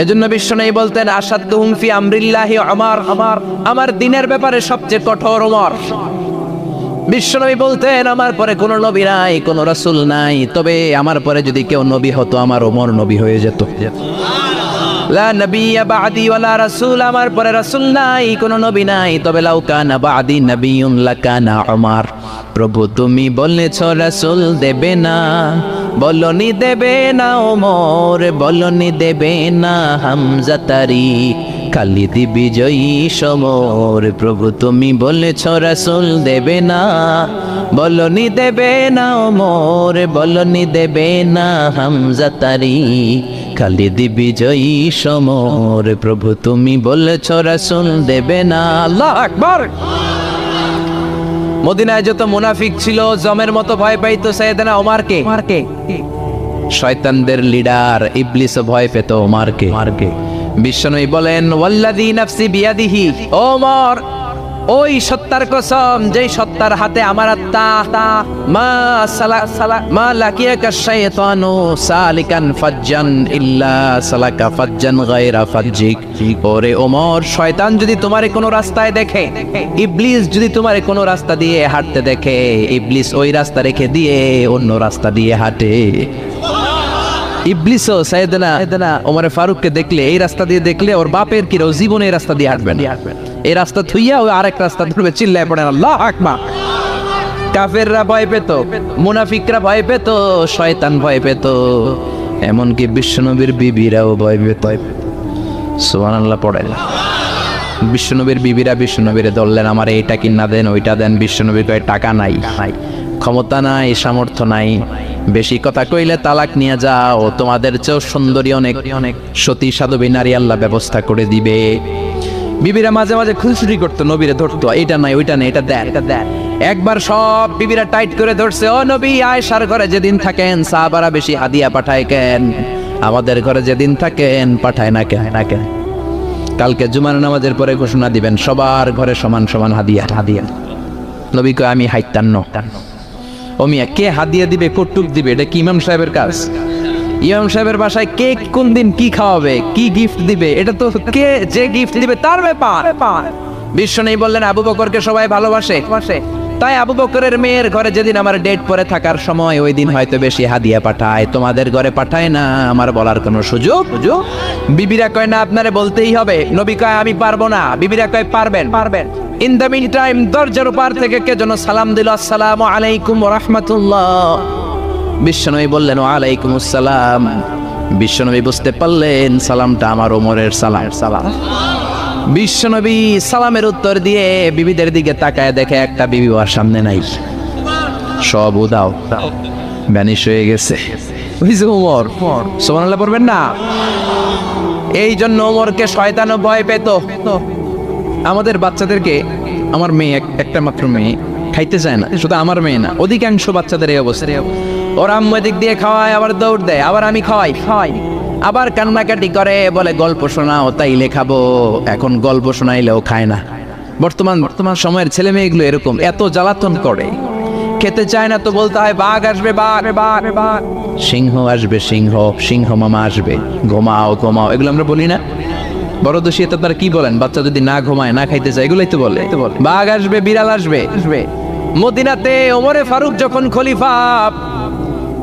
এজন্য বিশ্বনবী বলতেন আসাদুহুম ফি আমরিল্লাহি ওমর, আমার দ্বীনের ব্যাপারে সবচেয়ে কঠোর ওমর। বিশ্বনবী বলতেন আমার পরে কোনো নবী নাই, কোনো রাসূল নাই, তবে আমার পরে যদি কেউ নবী হতো আমার ওমর নবী হয়ে যেত। লা নবিয়্যা বা'দি ওয়ালা রাসূল, আমার পরে রাসূল নাই, কোনো নবী নাই, তবে লাউ কানা বা'দি নবিয়্যুন লাকানা ওমর। প্রভু তুমি বলেছ রাসূল দেবে না, বলনি দেবে না ওমর, বলনি দেবে না হামজা তারি, খালিদ বিজয়ী সমর। প্রভু তুমি বলেছ রাসূল দেবে না, বলনি দেবে না ওমর, বলনি দেবে না হামজা তারি, খালিদ বিজয়ী সমর। প্রভু তুমি বলেছ রাসূল দেবে না। আল্লাহু আকবার। মদিনায় যত মুনাফিক ছিল জমের মতো ভয় পাইতো সাইয়েদনা ওমরকে। শয়তানদের লিডার ইবলিসও ভয় পেত ওমরকে। বিশ্বনবী বলেন ওয়াল্লাযী নাফসি বিয়াদিহি, ওমর ওই সত্তার কসম যেই সত্তার হাতে আমার আত্মা, মা লাকিয়াকা শাইতানু সালিকান ফাজ্জান ইল্লা সালাকা ফাজ্জান গায়রা ফাজ্জিক। ওরে ওমর, শয়তান যদি তোমারে কোনো রাস্তায় দেখে, ইবলিস যদি তোমারে কোনো রাস্তা দিয়ে হাঁটতে দেখে, ইবলিস ওই রাস্তা রেখে দিয়ে অন্য রাস্তা দিয়ে হাঁটে। ইবলিসও সাইয়েদনা ওমর ফারুককে দেখলে, এই রাস্তা দিয়ে দেখলে ওর বাপের কি জীবনে এই রাস্তা দিয়ে হাঁটবেন, এই রাস্তা থুইয়া ওই আরেক রাস্তা ধরবে, চিল্লায় পড়েন আল্লাহু আকবার। কাফেররা ভয় পেত, মুনাফিকরা ভয় পেত, শয়তান ভয় পেত, এমনকি বিশ্বনবীর বিবিরাও ভয় পেত। সুবহানাল্লাহ পড়েন। বিশ্বনবীর বিবিরা বিশ্বনবীরে ধরলেন, আমার এইটা কিনা দেন, ওইটা দেন। বিশ্বনবী কয় টাকা নাই, ক্ষমতা নাই, সামর্থ্য নাই, বেশি কথা কইলে তালাক নিয়ে যাও, তোমাদের চেয়েও সুন্দরী অনেক সতী সাধবী নারী আল্লাহ ব্যবস্থা করে দিবে। বিবিরা মাঝে মাঝে খুনসুটি করতো, নবীরে ধরতো, এটা নাই ওইটা নেই, এটা দেন। একবার সব বিবিরা টাইট করে ধরছে, ও নবী আয়েশার ঘরে যেদিন থাকেন সাহাবারা বেশি হাদিয়া পাঠায় কেন, আমাদের ঘরে যেদিন থাকেন পাঠায় না কেন? কালকে জুমার নামাজের পরে ঘোষণা দিবেন সবার ঘরে সমান সমান হাদিয়া। নবী কয় আমি হাইতান্ন। ও মিয়া, কে হাদিয়া দিবে, কটুক দিবে, এটা কি ইমাম সাহেবের কাজ? ইমাম সাহেবের বাসায় কে কোন দিন কি খাওয়াবে, কি গিফট দিবে, এটা তো কে যে গিফট দিবে তার ব্যাপার। বিশ্বনবী বললেন আবু বকরকে সবাই ভালোবাসে, তাই আবু বকরের মেয়ের ঘরে যেদিন আমার ডেট পরে থাকার সময়, ওই দিন হয়তো বেশি হাদিয়া পাঠায়, তোমাদের ঘরে পাঠায় না, আমার বলার কোনো সুযোগ। বিবিরা কয় না, আপনারে বলতেই হবে। নবী কয় আমি পারবো না। বিবিরা কয় পারবেন। ইন দ্য মিন টাইম দরজার পার থেকে কে যেন সালাম দিল, আসসালামু আলাইকুম ওয়া রাহমাতুল্লাহ। বিশ্বনবী বললেন ওয়া আলাইকুমুস সালাম। বিশ্বনবী বুঝতে পারলেন সালামটা আমার ওমরের সালাম। বিশ্বনবী সালামের উত্তর দিয়ে বিবিদের দিকে তাকায়, দেখে একটা বিবি ওর সামনে নাই, সব উদাও, ভ্যানিশ হয়ে গেছে। ওমর সুবহানাল্লাহ পড়বেন না? এই জন্য ওমরকে শয়তানও ভয় পেত। আমাদের বাচ্চাদেরকে, আমার মেয়ে একটা মাত্র মেয়ে, খাইতে চায় না, শুধু আমার মেয়ে না, অধিকাংশ বাচ্চাদের এই অবস্থা। ওর আম্মু এদিক দিয়ে খাওয়ায়, আবার দৌড় দেয়, আবার আমি খাওয়াই, আবার কান্নাকাটি করে, বলে গল্প শোনাও, তাইলে খাবো। এখন গল্প শোনাইলেও খায় না। বর্তমান সময়ের ছেলে মেয়েগুলো এরকম, এত জ্বালাতন করে, খেতে চায় না তো বলতে হয় বাঘ আসবে, বাঘ, সিংহ আসবে, সিংহ মামা আসবে, ঘুমাও, এগুলো আমরা বলি না? বড় দোষী তো তারা কি বলেন, বাচ্চা যদি না ঘুমায়, না খাইতে চায়, এগুলোই তো বলে। বাঘ আসবে, বিড়াল আসবে। মদিনাতে ওমরে ফারুক যখন খলিফা,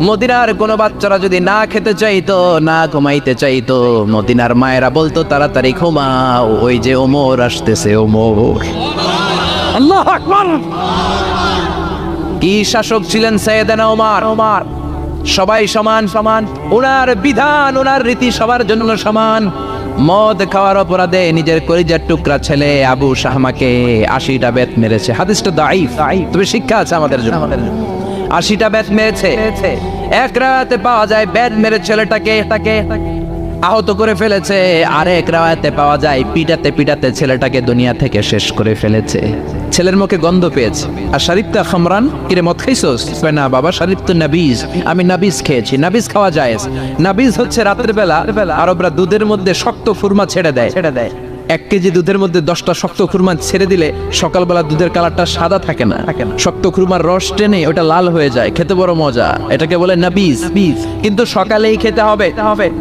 মদিনার কোনো বাচ্চারা যদি না খেতে চাইতো, না ঘুমাইতে চাইতো, মদিনার মায়েরা বলতো তাড়াতাড়ি ঘুমাও, ওই যে ওমর আসতেছে, ওমর। আল্লাহু আকবার। কি শাসক ছিলেন সাইয়েদনা ওমর। সবাই সমান, ওনার বিধান, ওনার রীতি সবার জন্য সমান। মদ খাওয়ার অপরাধে নিজের কলিজার টুকরা ছেলে আবু শাহমাকে 80টা বেত মেরেছে। হাদিসটা দাঈফ, তবে শিক্ষা আছে আমাদের জন্য। 80টা বেত মেরেছে। এক রাতে পাওয়া যায় বেত মেরে ছেলেটাকে আহত করে ফেলেছে, আর এক রাতে পাওয়া যায় পিটাতে ছেলেটাকে দুনিয়া থেকে শেষ করে ফেলেছে। ছেলের মুখে গন্ধ পেয়েছে। আর শরীফতা খামরান, কিরে মদ খাইছস? না বাবা, শরীফ তো নাবিজ, আমি নাবিজ খেয়েছি। নাবিজ খাওয়া যায়। নাবিজ হচ্ছে রাতের বেলা আরবরা দুধের মধ্যে শক্ত ফুরমা ছেড়ে দেয়, 1 কেজি দুধের মধ্যে 10টা শক্ত খুরমা ছেড়ে দিলে সকালবেলা দুধের কালারটা সাদা থাকে না, শক্ত খুরমার রস টেনে ওটা লাল হয়ে যায়, খেতে বড় মজা, এটাকে বলে নাবিজ। কিন্তু সকালেই খেতে হবে।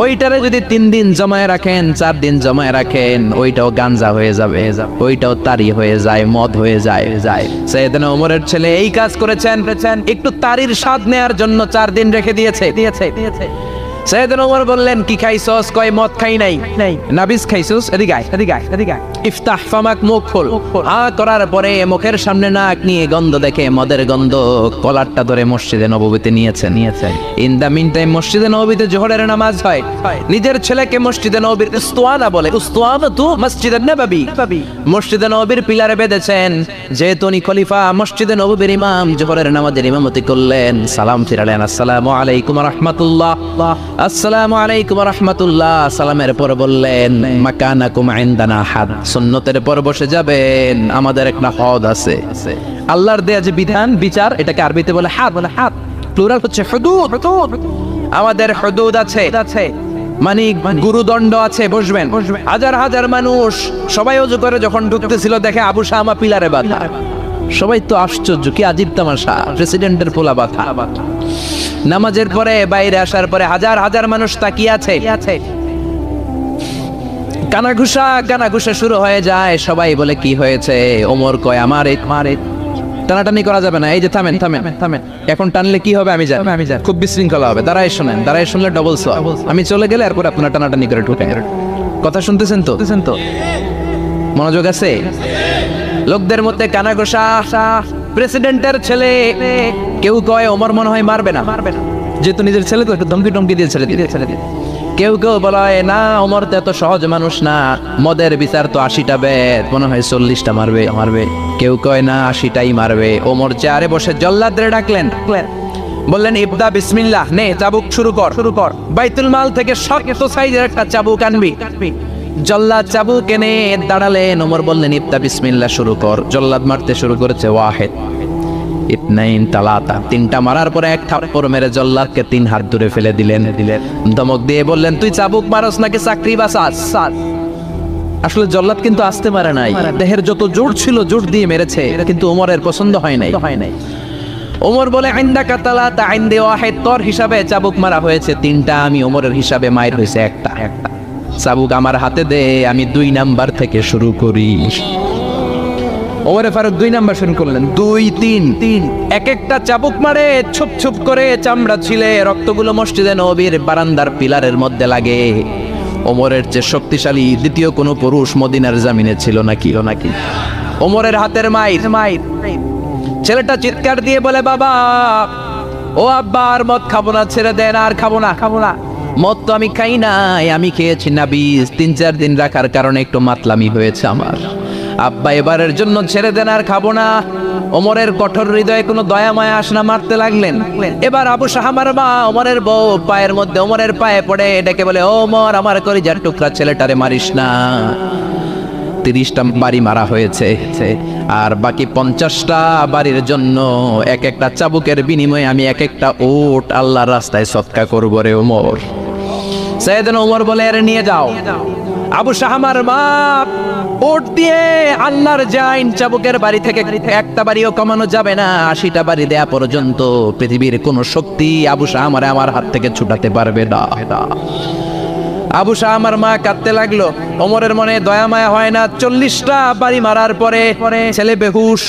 ওইটারে যদি 3 দিন জমায়ে রাখেন, 4 দিন জমায়ে রাখেন, ওইটাও গাঞ্জা হয়ে যাবে, ওইটাও তারি হয়ে যায়, মদ হয়ে যায়। সাইয়েদনা ওমরের ছেলে এই কাজ করেছেন, একটু তারির স্বাদ নেয়ার জন্য 4 দিন রেখে দিয়েছে। সাইয়েদনা ওমর বললেন, কি খাইছস? কয় মদ খাই নাই। নাবিজ খাইছস? এদিকে আয়। ইফতাহ ফামাক, মুখ খোল। করার পরে মুখের সামনে নাক নিয়ে গন্ধ দেখে, মদের গন্ধ, কলারটা ধরে মসজিদে নববীতে নিয়েছেন। ইন দা মিন টাইম মসজিদে নববীতে জোহরের নামাজ হয়। নিজের ছেলেকে মসজিদে নববীর উস্তানা বলে, উস্তানাতু মসজিদে নববী, মসজিদে নববীর পিলারে বেঁধেছেন। যেহেতু উনি খলিফা, মসজিদে নববীর ইমাম, জোহরের নামাজের ইমামতি করলেন। সালাম ফিরালেন, আসসালামু আলাইকুম ওয়া রাহমাতুল্লাহ, আসসালামু আলাইকুম ওয়া রাহমাতুল্লাহ। সালামের পর বললেন, মাকানাকুম ইনদানা হাদ, সুন্নতের পর বসে যাবেন, আমাদের একটা হদ আছে। আল্লাহর দেয়া যে বিধান, বিচার, এটাকে আরবিতে বলে হাদ, প্লুরাল হচ্ছে হুদুদ। আমাদের হুদুদ আছে, মানে গুরুদণ্ড আছে, বসবেন। হাজার হাজার মানুষ সবাই ওযু করে যখন ঢুকতেছিল, দেখে আবু শামা পিলারে বাঁধা। সবাই তো আশ্চর্য, কি আজীব তামাশা, প্রেসিডেন্টের পোলা বাঁধা। নামাজের পরে বাইরে আসার পরে হাজার হাজার মানুষ তাকিয়ে আছে। কানাঘুষা শুরু হয়ে যায়। সবাই বলে, কি হয়েছে? ওমর কয়, আমার টানাটানি করা যাবে না। এই যে থামেন, এখন টানলে কি হবে আমি জানি, খুব বিশৃঙ্খলা হবে। দাঁড়ায় শুনলে ডবল সওয়াব। আমি চলে গেলে এরপর আপনারা টানাটানি করে ঢুকেন। কথা শুনতেছেন তো? মনোযোগ আছে? লোকদের মধ্যে কানাঘুষা। প্রেসিডেন্টের ছেলে, কেউ কয় ওমর মনে হয় মারবে না, যেহেতু নিজের ছেলে তো একটু ধমকি দিয়ে ছেড়ে দিয়ে। কেউ বলে না, ওমর তো এত সহজ মানুষ না, মদের বিচার তো 80টা বেদ, মনে হয় 40টা মারবে। কেউ কয় না, 80টাই মারবে। ওমর চেয়ারে বসে জল্লাদরে ডাকলেন, বললেন, ইবদা বিসমিল্লাহ, নে চাবুক শুরু কর। বাইতুল মাল থেকে শক্ত সাইজের একটা চাবুক আনবি। জল্লাদ চাবুক এনে দাঁড়ালেন। ওমর বললেন, ইবদা বিসমিল্লাহ, শুরু কর। জল্লাদ মারতে শুরু করেছে। ওয়াহিদ, ইতনাইন, তালাতা, 3টা মারার পরে এক থাপ্পড় মেরে জল্লাদকে 3 হাত দূরে ফেলে দিলেন। ধমক দিয়ে বললেন, তুই চাবুক মারস নাকি চাকরি বাঁচাস? আসলে জল্লাদ কিন্তু আসতে পারে নাই, দেহের যত জোর ছিল জোর দিয়ে মেরেছে, কিন্তু ওমরের পছন্দ হয় নাই। ওমর বলে, ইনদাকা তালাতা ইনদি ওয়াহিদ, তোর হিসাবে চাবুক মারা হয়েছে 3টা, আমি ওমরের হিসাবে মাইর হয়েছে একটা। চাবুক আমার হাতে দে, আমি 2 নাম্বার থেকে শুরু করি। ওমরে ফারুক 2 নাম্বার শুরু করলেন। 2, 3, এক একটা চাবুক মারে, ছুপ করে চামড়া ছিলে, রক্তগুলো মসজিদে নববীর বারান্দার পিলারের মধ্যে লাগে। ওমরের চেয়ে শক্তিশালী দ্বিতীয় কোনো পুরুষ মদিনার জমিনে ছিল নাকি? ওমরের হাতের মাইর। ছেলেটা চিৎকার দিয়ে বলে, বাবা, ও আব্বা, আর মদ খাবো না, ছেড়ে দেন, আর খাবো না। মদ তো আমি খাই নাই, আমি খেয়েছি নাবিজ। 3-4 দিন রাখার কারণে একটু মাতলামি হয়েছে আমার। আব্বা, এবারের জন্য ছেড়ে দেন, আর খাবো না। ওমরের কঠোর হৃদয়ে কোনো দয়া মায়া আসে না, মারতে লাগলেন। এবার আবু শাহামার মা, ওমরের বউ, পায়ের মধ্যে ওমরের পায়ে পড়ে ডেকে বলে, ওমর, আমার কলিজার টুকরা ছেলেটারে মারিস না। 30টা বাড়ি মারা হয়েছে, আর বাকি 50টা বাড়ির জন্য এক একটা চাবুকের বিনিময়ে আমি এক একটা উট আল্লাহর রাস্তায় সদকা করব রে ওমর। সাইয়েদনা ওমর বলে, এর নিয়ে যাও। আবু শাহামার মা উট দিয়ে আল্লাহর জাইন চাবুকের বাড়ি থেকে একটা বাড়িও কমানো যাবে না, 80টা বাড়ি দেয়া পর্যন্ত পৃথিবীর কোন শক্তি আবু শাহামারে আমার হাত থেকে ছুটাতে পারবে না। আবু শাহামার মা কাঁদতে লাগলো। ওমরের মনে দয়া মায়া হয় না। 40টা বাড়ি মারার পরে ছেলে বেহুশ,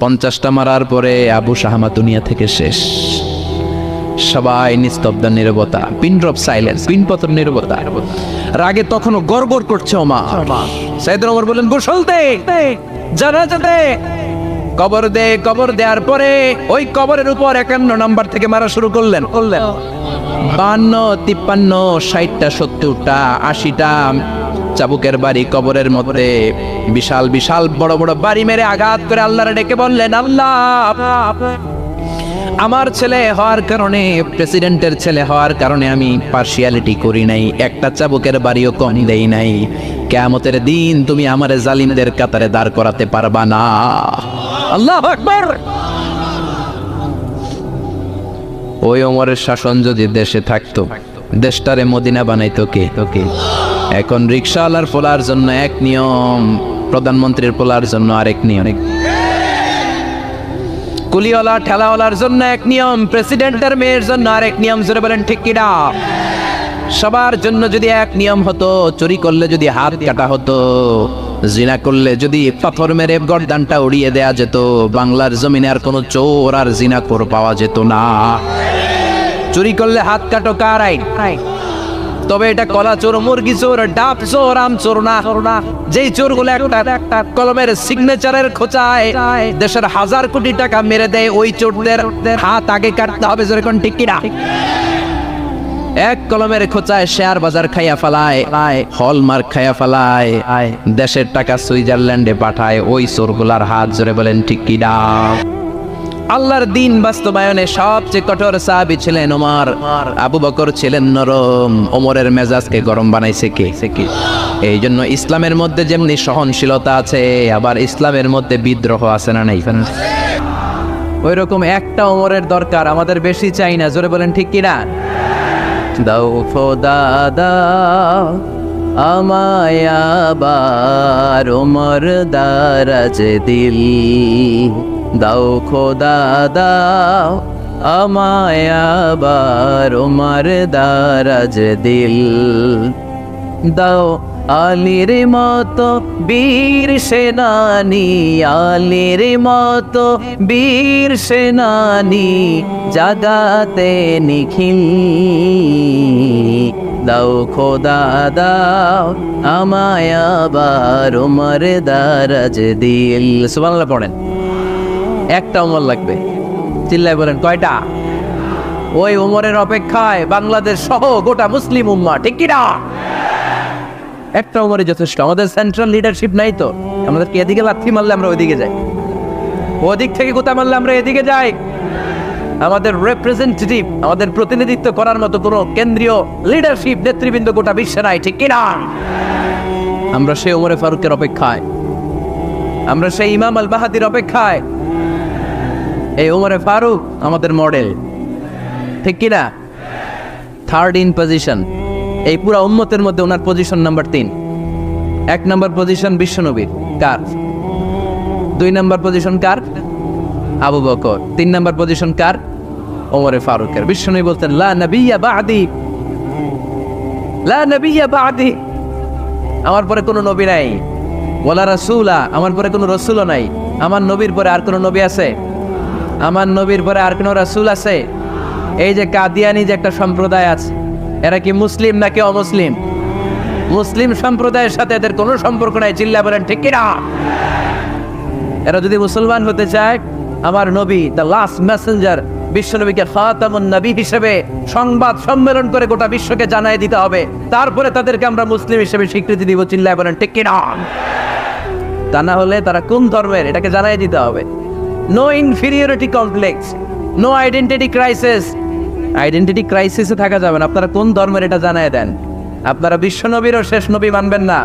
50টা মারার পরে আবু শাহামা দুনিয়া থেকে শেষ। সবাই নিস্তব্ধ, নীরবতা, পিন ড্রপ সাইলেন্স, পিনপতন নীরবতা। রাগে তখনও গড়গড় করছে ওমা। সাইয়েদনা ওমর বললেন, গোসল দে, জানাজা দে, কবর দে। কবর দেওয়ার পরে ওই কবরের উপর 51 নাম্বার থেকে মারা শুরু করলেন। 52, 53, 60টা, 70টা, 80টা চাবুকের বাড়ি কবরের মধ্যে। বিশাল বিশাল বড় বড় বাড়ি মেরে আঘাত করে আল্লাহরে ডেকে বললেন, আল্লাহ, আমার ছেলে হওয়ার কারণে, প্রেসিডেন্টের ছেলে হওয়ার কারণে আমি পার্সিয়ালিটি করি নাই, একটা চাবুকের বাড়িও কম দেই নাই। কিয়ামতের দিন তুমি আমারে জালিমদের কাতারে দাঁড় করাতে পারবা না। আল্লাহু আকবার। ওই ওমরের শাসন যদি দেশে থাকতো, দেশটারে মদিনা বানাইতো কে? এখন রিকশাওয়ালার পোলার জন্য এক নিয়ম, প্রধানমন্ত্রীর পোলার জন্য আরেক নিয়ম, কুলিওয়ালা ঠেলাওয়ালার জন্য এক নিয়ম, প্রেসিডেন্টের মেয়ের জন্য আরেক নিয়ম। জোরে বলেন ঠিক কিনা? সবার জন্য যদি এক নিয়ম হতো, চুরি করলে যদি হাত কাটা হতো, জিনা করলে যদি পাথর মেরে গর্দানটা উড়িয়ে দেয়া যেত, বাংলার জমিনে আর কোনো চোর আর জিনাখোর পাওয়া যেত না। চুরি করলে হাত কাটো কার আইন? তবে এটা কলা চোর, মুরগি চোর, ডাব চোর, আম চোর না। যেই চোরগুলো একটা কলমের সিগনেচারের খোঁচায় দেশের 1000 কোটি টাকা মেরে দেয়, ওই চোরদের হাত আগে কাটতে হবে। যেরকম ঠিক কিনা? এক কলমের খোঁচায় শেয়ার বাজার খাইয়া ফেলায়, হলমার্ক খাইয়া ফেলায়, দেশের টাকা সুইজারল্যান্ডে পাঠায়, ওই চোরগুলার হাত। জোরে বলেন ঠিক কিনা? আল্লাহর দিন বাস্তবায়নে সবচেয়ে কঠোর সাহাবী ছিলেন ওমর। আবু বকর ছিলেন নরম, ওমরের মেজাজকে গরম বানাইছে কে? এই জন্য ইসলামের মধ্যে যেমনি সহনশীলতা আছে, আবার ইসলামের মধ্যে বিদ্রোহ আছে না নাই? ওই রকম একটা ওমরের দরকার, আমাদের বেশি চাই না। জোরে বলেন ঠিক কিনা? দাও খোদা দাও আমায় আবার ওমর দারাজ দিল, দাও খোদা দাও আমায় আবার ওমর দারাজ দিল, দাও আলীর মতো বীর সেনানি, আলীর মতো বীর সেনানি জাগাতে নিখিল, দাও খোদা দাও আমায় আবার ওমর দারাজ দিল। সুবহানাল্লাহ পড়েন। একটা ওমর লাগবে, চিল্লায় বলেন কয়টা? ওই ওমরের অপেক্ষায় বাংলাদেশ সহ গোটা মুসলিম উম্মাহ, ঠিক কিনা? একটা ওমরই যথেষ্ট। আমাদের সেন্ট্রাল লিডারশিপ নাই তো, আমাদেরকে এদিকে লাথি মারলে আমরা ওইদিকে যাই, ওদিক থেকে গোতা মারলে আমরা এদিকে যাই। আমাদের রিপ্রেজেন্টেটিভ, আমাদের প্রতিনিধিত্ব করার মতো কোনো কেন্দ্রীয় লিডারশিপ নেতৃবৃন্দ গোটা বিশ্বে নাই, ঠিক কিনা? আমরা সেই ওমরে ফারুকের অপেক্ষায়, আমরা সেই ইমাম আল মাহদির অপেক্ষায়। এই ওমরে ফারুক আমাদের মডেল, ঠিক কিনা? থার্ড ইন পজিশন এই পুরা উম্মতের মধ্যে ওনার পজিশন নাম্বার 3। 1 নম্বর পজিশন বিশ্বনবীর, কার? 2 নম্বর পজিশন কার? আবু বকর। 3 নম্বর পজিশন কার? ওমরে ফারুকের। বিশ্বনবী বলতেন লা নবিয়্যা বা'দি, লা নবিয়্যা বা'দি, আমার পরে কোনো নবী নাই। ওয়ালা রাসূলা, আমার পরে কোনো রাসূলও নাই। আমার নবীর পরে আর কোনো নবী আছে? আমার নবীর পরে আর কোনো রাসূল আছে? এই যে কাদিয়ানি যে একটা সম্প্রদায় আছে, এরা কি মুসলিম নাকি অমুসলিম? মুসলিম সম্প্রদায়ের সাথে এদের কোনো সম্পর্ক নাই। চিল্লা বলেন ঠিক কিনা? এরা যদি মুসলমান হতে চায়, আমার নবী দ্য লাস্ট মেসেঞ্জার বিশ্বনবীকে খাতামুন নবী হিসেবে সংবাদ সম্মেলন করে গোটা বিশ্বকে জানাই দিতে হবে, তারপরে তাদেরকে আমরা মুসলিম হিসেবে স্বীকৃতি দিব। চিল্লা বলেন ঠিক কিনা? তা না হলে তারা কোন ধর্মের এটাকে জানাই দিতে হবে। No inferiority complex, no identity crisis. Identity ক্রাইসিসে থাকা যাবে না। আপনারা কোন ধর্মের এটা জানায় দেন। আপনারা বিশ্বনবীরও শেষ নবী মানবেন না,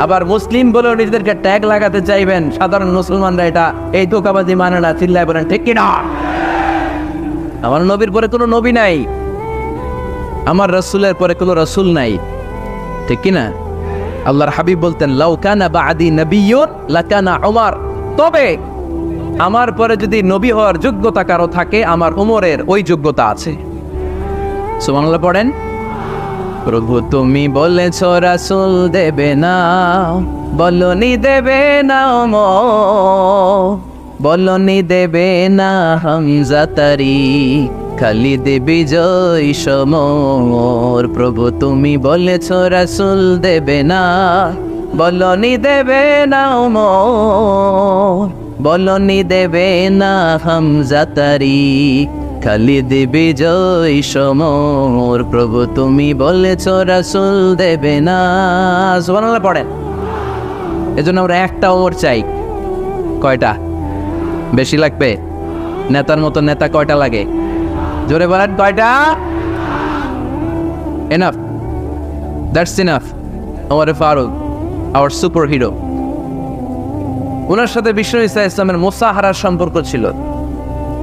আবার মুসলিম বলেও নিজেদেরকে ট্যাগ লাগাতে চাইবেন। সাধারণ মুসলমানরা এটা এই ধোঁকাবাজি মানে না। চিল্লায় বলেন ঠিক কিনা? আমার নবীর পরে কোনো নবী নাই, আমার রাসূলের পরে কোনো রাসূল নাই, ঠিক কিনা? আল্লাহর হাবিব বলতেন লাউ কানা বা'দি নাবিয়্যুন লাকানা উমর, তবে আমার পরে যদি নবী হওয়ার যোগ্যতা কারো থাকে, আমার উমরের ওই যোগ্যতা আছে। সুবহানাল্লাহ পড়েন। প্রভু তুমি বলেছ রাসূল দেবে না, বলনি দেবে না ওমর, বলনি দেবে না হামজা তারি, খালিদ বিজয় সমর। প্রভু তুমি বলেছ রাসূল দেবে না, বলনি দেবে না ওমর, বলনি দেবে না হামজা তারি, খালিদ বিজয় সমর। প্রভু তুমি বলেছ রাসূল দেবে না। সুবহানাল্লাহ পড়েন। এজন্য আমরা একটা ওমর চাই। কয়টা? বেশি লাগবে? নেতার মতো নেতা কয়টা লাগে? জোরে বলেন কয়টা? Enough, that's enough. Omar Farooq our super hero. ওনার সাথে বিশ্বনবী সাল্লাল্লাহু আলাইহি ওয়াসাল্লামের মুসাহারার সম্পর্ক ছিল।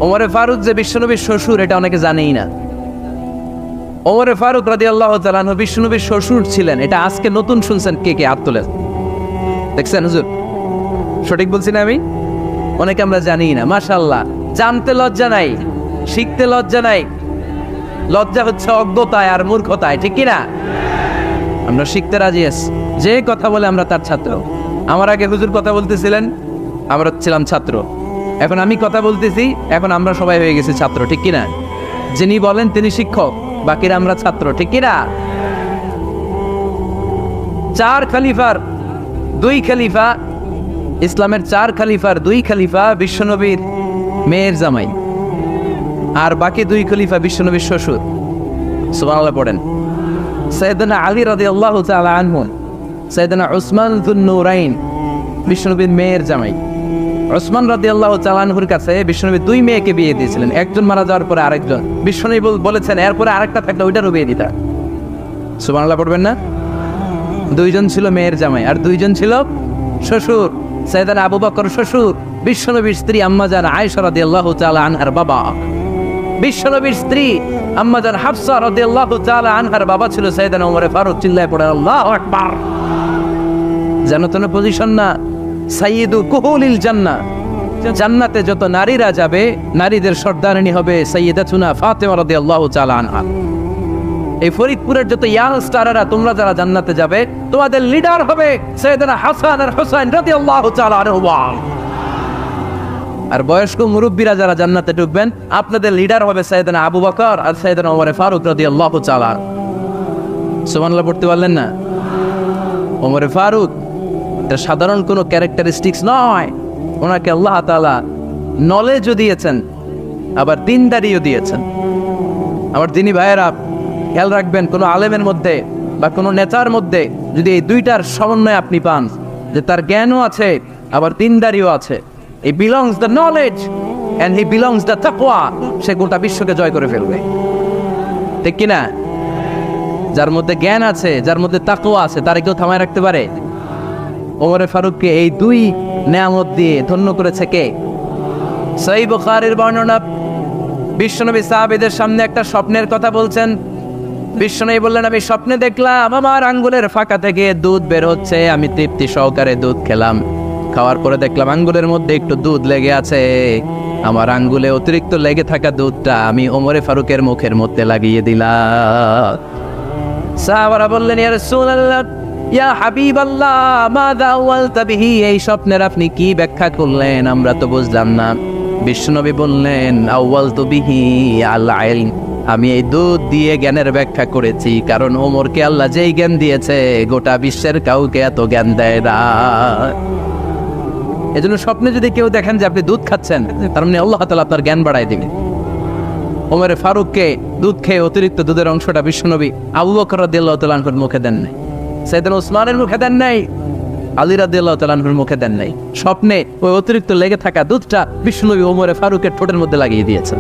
ওমর ফারুক যে বিশ্বনবীর শ্বশুর, এটা অনেকে জানেই না। ওমরে ফারুক রাদিয়াল্লাহু তাআলা আনহু বিশ্বনবীর শ্বশুর ছিলেন। এটা আজকে নতুন শুনছেন, কে কে হাত তোলেন? দেখছেন হুজুর, সঠিক বলছি না আমি? অনেকে আমরা জানি না। মাশাআল্লাহ, জানতে লজ্জা নাই, শিখতে লজ্জা নাই। লজ্জা হচ্ছে অজ্ঞতায় আর মূর্খতায়, ঠিক কি না? আমরা শিখতে রাজি আছি। যে কথা বলে আমরা তার ছাত্র। আমার আগে হুজুর কথা বলতেছিলেন, আমরা ছিলাম ছাত্র। এখন আমি কথা বলতেছি, এখন আমরা সবাই হয়ে গেছি ছাত্র, ঠিক কি না? যিনি বলেন তিনি শিক্ষক, বাকিরা আমরা ছাত্র, ঠিক কি না? 4 খলিফার 2 খলিফা, ইসলামের 4 খলিফার 2 খলিফা বিশ্বনবীর মেয়ের জামাই, আর বাকি 2 খলিফা বিশ্বনবীর শ্বশুর। সুবহানাল্লাহ পড়েন। সাইয়েদনা আলী রাদিয়াল্লাহু তাআলা আনহু, সাইয়েদনা উসমান যুন নূরাইন বিশ্বনবীর মেয়ের জামাই। উসমান রাদিয়াল্লাহু তাআলা আনহুর কাছে বিশ্বনবী 2 মেয়েকে বিয়ে দিয়েছিলেন। একজন মারা যাওয়ার পরে আরেকজন। বিশ্বনবী বলেছেন এরপরে আরেকটা থাকলে ওইটারও বিয়ে দিতা। সুবহানাল্লাহ পড়বেন না? 2 জন ছিল মেয়ের জামাই আর 2 জন ছিল শ্বশুর। সাইয়েদনা আবু বকর শ্বশুর, বিশ্বনবীর স্ত্রী আম্মাজান আয়েশা রাদিয়াল্লাহু তাআলা আনহার বাবা। বিশ্বনবীর স্ত্রী আম্মাজান হাফসা রাদিয়াল্লাহু তাআলা আনহার বাবা ছিল সাইয়েদনা ওমর ফারুক। চিল্লায় পড়ে আল্লাহু আকবার। জানো তো না পজিশন না? সাইয়্যিদু কুহুলিল জান্নাহ, জান্নাতে যত নারীরা যাবে নারীদের সর্দারিনী হবে সাইয়্যিদাতুনা ফাতেমা রাদিয়াল্লাহু তাআলা আনহা। এই ফরিদপুরের যত ইয়াং স্টাররা তোমরা যারা জান্নাতে যাবে তোমাদের লিডার হবে সাইয়েদনা হাসান আর হুসাইন রাদিয়াল্লাহু তাআলা আনহুমা। আর বয়স্ক মুরব্বীরা যারা জান্নাতে ঢুকবেন আপনাদের লিডার হবে সাইয়েদনা আবু বকর আর সাইয়েদনা ওমর ফারুক রাদিয়াল্লাহু তাআলা। সুবহানাল্লাহ পড়তে পারলেন না? ওমর ফারুক এটা সাধারণ কোনো ক্যারেক্টারিস্টিক্স নয়। ওনাকে আল্লাহ তাআলা নলেজও দিয়েছেন, আবার দিনদারিও দিয়েছেন। আমার দিনী ভাইয়েরা খেয়াল রাখবেন, কোনো আলেমের মধ্যে বা কোনো নেতার মধ্যে যদি এই দুইটার সমন্বয় আপনি পান, যে তার জ্ঞানও আছে আবার দিনদারিও আছে, he belongs the knowledge and he belongs the taqwa, সে গোটা বিশ্বকে জয় করে ফেলবে, ঠিক কিনা? যার মধ্যে জ্ঞান আছে, যার মধ্যে তাকওয়া আছে, তার কেউ থামায় রাখতে পারে? ওমর ফারুককে এই 2 নেয়ামত দিয়ে ধন্য করেছে কে? সহিহ বুখারীর বর্ণনা, বিশ্বনবী সাহাবীদের সামনে একটা স্বপ্নের কথা বলছেন। বিশ্বনবী বললেন আমি স্বপ্নে দেখলাম আমার আঙ্গুলের ফাঁকা থেকে দুধ বের হচ্ছে, আমি তৃপ্তি সহকারে দুধ খেলাম। খাওয়ার পরে দেখলাম আঙ্গুলের মধ্যে একটু দুধ লেগে আছে। আমার আঙ্গুলে অতিরিক্ত লেগে থাকা দুধটা আমি ওমর ফারুকের মুখের মধ্যে লাগিয়ে দিলাম। সাহাবারা বললেন ইয়া রাসূলুল্লাহ, ইয়া হাবিবাল্লাহ, মাযা আওয়ালতা বিহি, এই স্বপ্নের আপনি কি ব্যাখ্যা করলেন? আমরা তো বুঝলাম না। বিশ্বনবী বললেন আওয়ালতু বিহি আল ইলম, আমি এই দুধ দিয়ে জ্ঞানের ব্যাখ্যা করেছি, কারণ ওমরকে আল্লাহ যেই জ্ঞান দিয়েছে গোটা বিশ্বের কাউকে এত জ্ঞান দেয় না। এজন্য স্বপ্নে যদি কেউ দেখেন যে আপনি দুধ খাচ্ছেন, তার মানে আল্লাহ তাআলা আপনার জ্ঞান বাড়ায় দিবেন। ওমর ফারুককে দুধ খেয়ে অতিরিক্ত দুধের অংশটা বিশ্বনবী আবু বকর রাদিয়াল্লাহু তাআলা আনহুর মুখে দেন নাই, সাইয়েদনা উসমানের মুখে দেন নাই, আলী রাদিয়াল্লাহু তাআলা আনহুর মুখে দেন নাই। স্বপ্নে ওই অতিরিক্ত লেগে থাকা দুধটা বিশ্বনবী ওমর ফারুকের ঠোঁটের মধ্যে লাগিয়ে দিয়েছেন।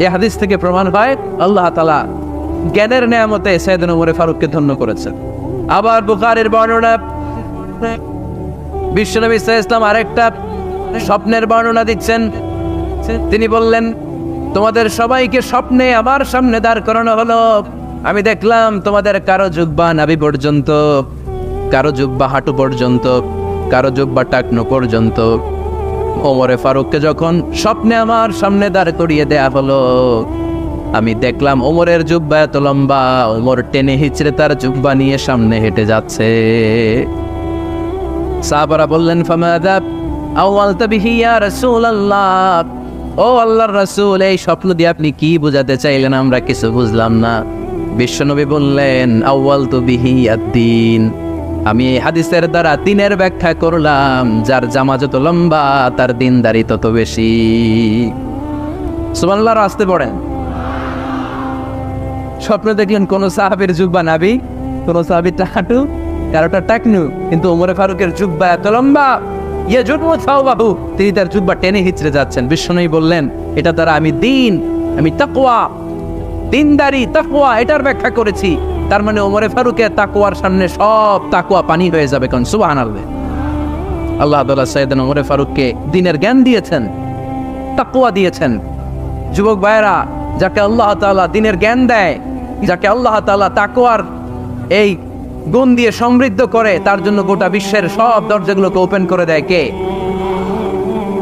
এই হাদিস থেকে প্রমাণ হয় আল্লাহ তাআলা জ্ঞানের নেয়ামতে সাইয়েদনা ওমর ফারুককে ধন্য করেছেন। আবার বুখারীর বর্ণনা, বিশ্বনবী সাল্লাল্লাহু আলাইহি ওয়াসাল্লাম আরেকটা স্বপ্নের বর্ণনা দিচ্ছেন। তিনি বললেন তোমাদের সবাইকে স্বপ্নে আমার সামনে দাঁড় করানো হলো। আমি দেখলাম তোমাদের কারো জুব্বা নাভি পর্যন্ত, কারো জুব্বা হাঁটু পর্যন্ত, কারো জুব্বা টাকনো পর্যন্ত। ওমরে ফারুককে যখন স্বপ্নে আমার সামনে দাঁড় করিয়ে দেয়া হলো, আমি দেখলাম ওমরের জুব্বা এত লম্বা, ওমর টেনে হিচড়ে তার জুব্বা নিয়ে সামনে হেঁটে যাচ্ছে। সাহাবারা বললেন ফামাযা আওয়ালতা বিহি ইয়া রাসূলুল্লাহ, ও আল্লাহর রাসূল, এই স্বপ্ন দিয়ে আপনি কি বোঝাতে চাইলেন? আমরা কিছু বুঝলাম না। বিশ্বনবী বললেন আওয়ালতু বিহি আদ-দ্বীন, আমি এই হাদিসের দ্বারা দ্বীনের ব্যাখ্যা করলাম, যার জামা যত লম্বা তার দ্বীনদারি তত বেশি। সুবহানাল্লাহ, আসতে পড়েন। স্বপ্ন দেখলেন কোন সাহাবীর জুব্বা নাভি, কোন সাহাবীর হাঁটু, কারোটা টাকনু, কিন্তু ওমর ফারুকের জুব্বা এত লম্বা, তিনি তার জুব্বা টেনে হিচড়ে যাচ্ছেন। বিশ্বনবী বললেন এটা দ্বারা আমি দ্বীন, আমি তাকওয়া, দ্বীনদারি, তাকওয়া এটার ব্যাখ্যা করেছি। তার মানে ওমর ফারুকের তাকওয়ার সামনে সব তাকওয়া পানি হয়ে যাবে। কোন সুবহানাল্লাহ। আল্লাহ তাআলা সাইয়েদনা ওমর ফারুককে দ্বীনের জ্ঞান দিয়েছেন, তাকওয়া দিয়েছেন। যুবক ভাইরা, যাকে আল্লাহ তাআলা দ্বীনের জ্ঞান দেয়, যাকে আল্লাহ তাআলা তাকওয়ার এই গুণ দিয়ে সমৃদ্ধ করে, তার জন্য গোটা বিশ্বের সব দরজাগুলোকে ওপেন করে দেয় কে?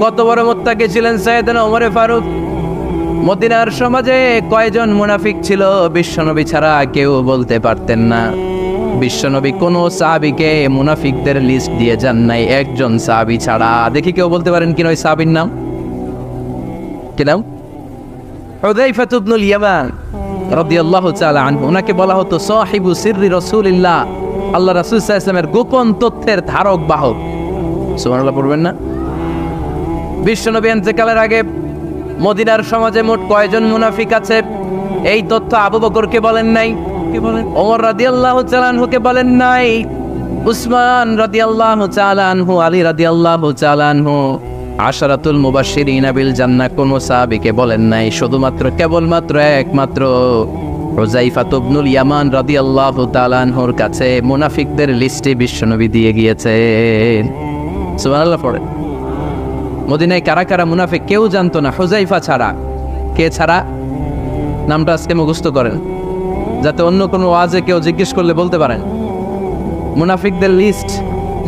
কত বড় মুত্তাকি ছিলেন সাইয়েদনা ওমর ফারুক। মদিনার সমাজে কয়জন মুনাফিক ছিল বিশ্বনবী ছাড়া কেউ বলতে পারতেন না। বিশ্বনবী কোন সাহাবীকে মুনাফিকদের লিস্ট দিয়ে যান নাই, একজন সাহাবী ছাড়া। দেখি কেউ বলতে পারেন কিনা ওই সাহাবীর নাম? কি নাম? হুযায়ফা ইবনুল ইয়ামান রাদিয়াল্লাহু তাআলা আনহু। ওনাকে বলা হতো সাহিবু সিররি রাসূলিল্লাহ, আল্লাহ রাসূল সাল্লাল্লাহু আলাইহি ওয়াসাল্লামের গোপন তথ্যের ধারক বাহক। সুবহানাল্লাহ পড়বেন না? বিশ্বনবী ইন্তেকালের আগে মদিনার সমাজে মোট কয়জন মুনাফিক আছে এই তথ্য আবু বকরকে বলেন নাই, ওমর রাদিয়াল্লাহু তাআলা আনহুকে বলেন নাই, উসমান রাদিয়াল্লাহু তাআলা আনহু, আলী রাদিয়াল্লাহু তাআলা আনহু, আশরাতুল মুবাশশিরিনা বিল জান্নাহ কোন সাহাবীকে বলেন নাই। শুধুমাত্র কেবলমাত্র একমাত্র হুযায়ফা ইবনুল ইয়ামান রাদিয়াল্লাহু তাআলা আনহুর কাছে মুনাফিকদের লিস্টে বিশ্বনবী দিয়ে গিয়েছেন। সুবহানাল্লাহ পড়েন। মদিনায় কারা কারা মুনাফিক কেউ জানতো না হুযায়ফা ছাড়া। কে ছাড়া? নামটা আজকে মুখস্থ করেন, যাতে অন্য কোনো ওয়াজে কেউ জিজ্ঞেস করলে বলতে পারেন। মুনাফিকদের লিস্ট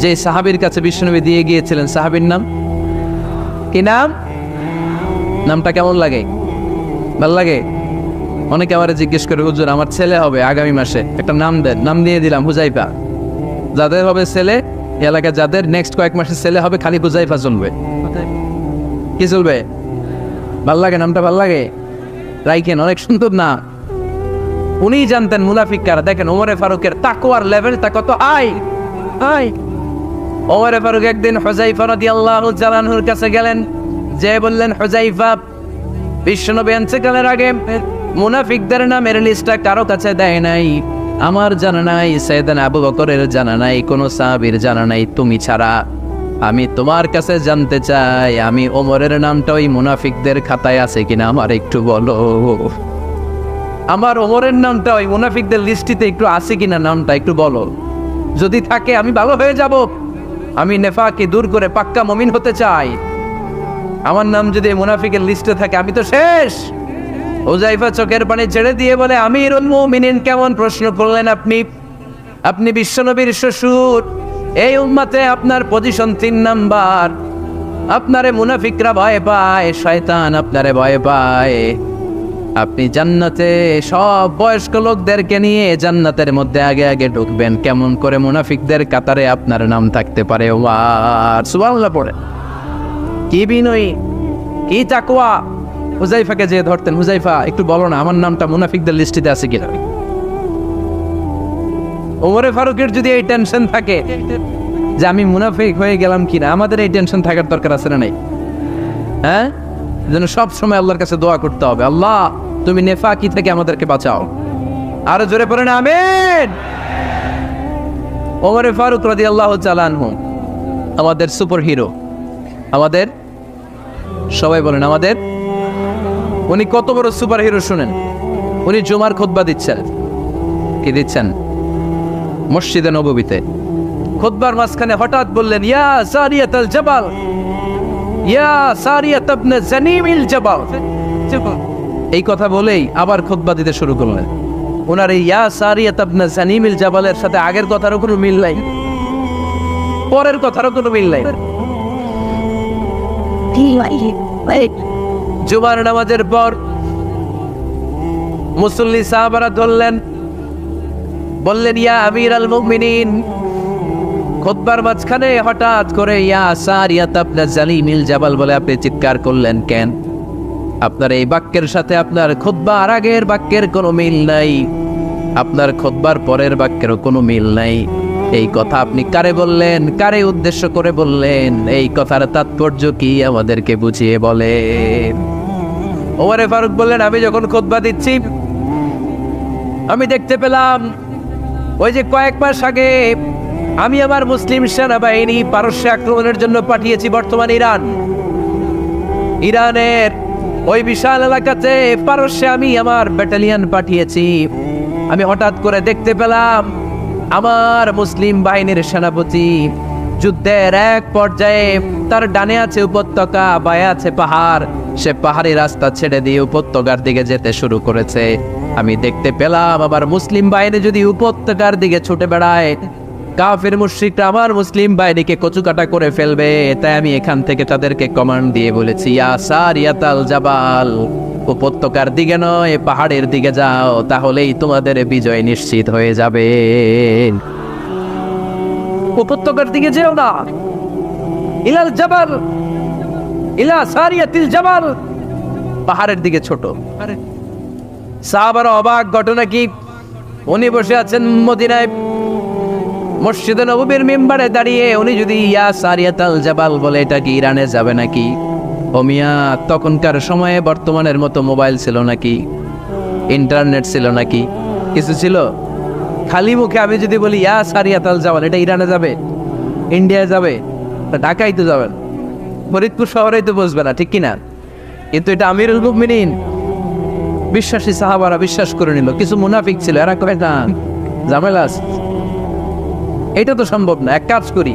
যে সাহাবীর কাছে বিশ্বনবী দিয়ে গিয়েছিলেন, সাহাবীর নাম কি? নাম? নামটা কেমন লাগে? ভালো লাগে? অনেকে আমারে জিজ্ঞেস করে, হুজুর আমার ছেলে হবে আগামী মাসে, একটা নাম দেন। নাম দিয়ে দিলাম হুযায়ফা। যাদের হবে ছেলে, এলাকায় যাদের নেক্সট কয়েক মাসে ছেলে হবে, খালি হুযায়ফা চলবে। কি চলবে? ভাল লাগে? নামটা ভাল লাগে? রাইখেন, অনেক সুন্দর না? উনি জানতেন মুনাফিক কারা। দেখেন ওমরে ফারুকের তাকওয়ার লেভেলটা কত হাই। ওমরে ফারুক একদিন হুযায়ফা রাদিয়াল্লাহু তাআলা আনহুর কাছে গেলেন, যে বললেন, হুযায়ফা, বিশ্বনবী ইন্তেকালের আগে মুনাফিকদের নামের লিস্টটা কারো কাছে দেয় নাই, আমার জানা নাই, সাইয়েদনা আবু বকরের জানা নাই, কোন সাহাবীর জানা নাই তুমি ছাড়া। আমি তোমার কাছে জানতে চাই, আমি ওমরের নামটা ওই মুনাফিকদের খাতায় আছে কিনা আমার একটু বলো। আমার ওমরের নামটা ওই মুনাফিকদের লিস্টিতে একটু আছে কিনা, নামটা একটু বলো। যদি থাকে আমি ভালো হয়ে যাব, আমি নেফাকি দূর করে পাক্কা মুমিন হতে চাই। আমার নাম যদি মুনাফিকের লিস্টে থাকে আমি তো শেষ। হুযায়ফা চোখের পানি ছেড়ে দিয়ে বলে, আমিরুল মুমিনিন, কেমন প্রশ্ন করলেন আপনি? আপনি বিশ্বনবীর শ্বশুর, এই উম্মতে আপনার পজিশন 3 নাম্বার। আপনারে মুনাফিকরা ভয় পায়, শয়তান আপনারে ভয় পায়। আপনি জান্নাতে সব বয়স্ক লোকদেরকে নিয়ে জান্নাতের মধ্যে আগে আগে ঢুকবেন, কেমন করে মুনাফিকদের কাতারে আপনার নাম থাকতে পারে? ওমর সুবহানাল্লাহ পড়ে। কি বিনয়ী, কি তাকওয়া! হুযায়ফাকে যে ধরতেন, হুযায়ফা একটু বলো না আমার নামটা মুনাফিকদের লিস্টিতে আছে কিনা। ওমরে ফারুকের যদি এই টেনশন থাকে যে আমি মুনাফিক হয়ে গেলাম কিনা, আমাদের এই টেনশন থাকার দরকার আছে না নাই? হ্যাঁ, যেন সব সময় আল্লাহর কাছে দোয়া করতে হবে, আল্লাহ তুমি নেফাকি থেকে আমাদেরকে বাঁচাও। আরো জোরে পড়েন আমিন। ওমরে ফারুক রাদিয়াল্লাহু তাআলা আনহু আমাদের সুপার হিরো, আমাদের সবাই বলেন আমাদের। উনি কত বড় সুপার হিরো শুনেন। উনি জুমার খুতবা দিচ্ছেন। কি দিচ্ছেন? মসজিদে নববীতে। খুতবার মাঝখানে হঠাৎ বললেন, ইয়া সারিয়াতুল জাবাল, ইয়া সারিয়াত ইবনে জানিমিল জাবাল। এই কথা বলেই আবার খুতবা দিতে শুরু করলেন। ওনার এই ইয়া সারিয়াত ইবনে জানিমিল জাবালের সাথে আগের কথারও কোনো মিল নাই, পরের কথারও কোনো মিল নাই। জুমার নামাজের পর মুসল্লি সাহাবারা ধরলেন, বললেন, ইয়া আমিরাল মুমিনিন। খুতবার মাঝখানে হঠাৎ করে ইয়া সারিয়াত ইবনে জানিমিল জাবাল বলে আপনি চিৎকার করলেন কেন? আপনার এই বাক্যের সাথে আপনার খুতবার আগের বাক্যের কোনো মিল নাই, আপনার খুতবার পরের বাক্যেরও কোনো মিল নাই। এই কথা আপনি কারে বললেন? কারে উদ্দেশ্য করে বললেন? এই কথার তাৎপর্য কি আমাদেরকে বুঝিয়ে বলেন। ওমরে ফারুক বললেন, আমি যখন খুতবা দিচ্ছি আমি দেখতে পেলাম ওই যে কয়েক মাস আগে আমি আমার মুসলিম সেনাবাহিনী পারস্যে আক্রমণের জন্য পাঠিয়েছি, বর্তমান ইরানের ওই বিশাল এলাকাতে পারস্যে আমি আমার ব্যাটালিয়ন পাঠিয়েছি। আমি হঠাৎ করে দেখতে পেলাম আমার মুসলিম বাহিনীর সেনাপতি যুদ্ধের এক পর্যায়ে তার ডানে আছে উপত্যকা, বায়ে আছে পাহাড়। সে পাহাড়ি রাস্তা ছেড়ে দিয়ে উপত্যকার দিকে যেতে শুরু করেছে। আমি দেখতে পেলাম আবার মুসলিম বাহিনী যদি উপত্যকার দিকে ছুটে বেড়ায়, কাফির মুশরিকরা আমার মুসলিম বাহিনীকে কচুকাটা করে ফেলবে। তাই আমি এখান থেকে তাদেরকে কমান্ড দিয়ে বলেছি, ইয়া সারিয়াতাল জাবাল, উপত্যকার দিকে নয় পাহাড়ের দিকে যাও, তাহলেই তোমাদের বিজয় নিশ্চিত হয়ে যাবে। উপত্যকার দিকে যেও না, ইলাল জাবাল, ইলা সারিয়াতিল জাবাল, পাহাড়ের দিকে ছোট। সাহাবারা অবাক, ঘটনা কি? উনি বসে আছেন মদিনায় মসজিদে নববীর মিম্বারে দাঁড়িয়ে, উনি যদি ইয়া সারিয়াতাল জাবাল বলে, এটা কি ইরানে যাবে নাকি? ও মিয়া, তখনকার সময়ে বর্তমানের মতো মোবাইল ছিল নাকি? ইন্টারনেট ছিল নাকি? কিছু ছিল? খালি মুখে আমি যদি বলি ইয়া সারিয়াতাল জাবাল, এটা ইরানে যাবে, ইন্ডিয়ায় যাবে, ঢাকায় তো যাবেন, ফরিদপুর শহরেই তো বসবে না, ঠিক কিনা? কিন্তু এটা আমিরুল মুমিনিন বিশ্বাসী সাহাবারা বিশ্বাস করে নিল। কিছু মুনাফিক ছিল, এরা কয় না ঝামেলা আছে, এটা তো সম্ভব না। এক কাজ করি,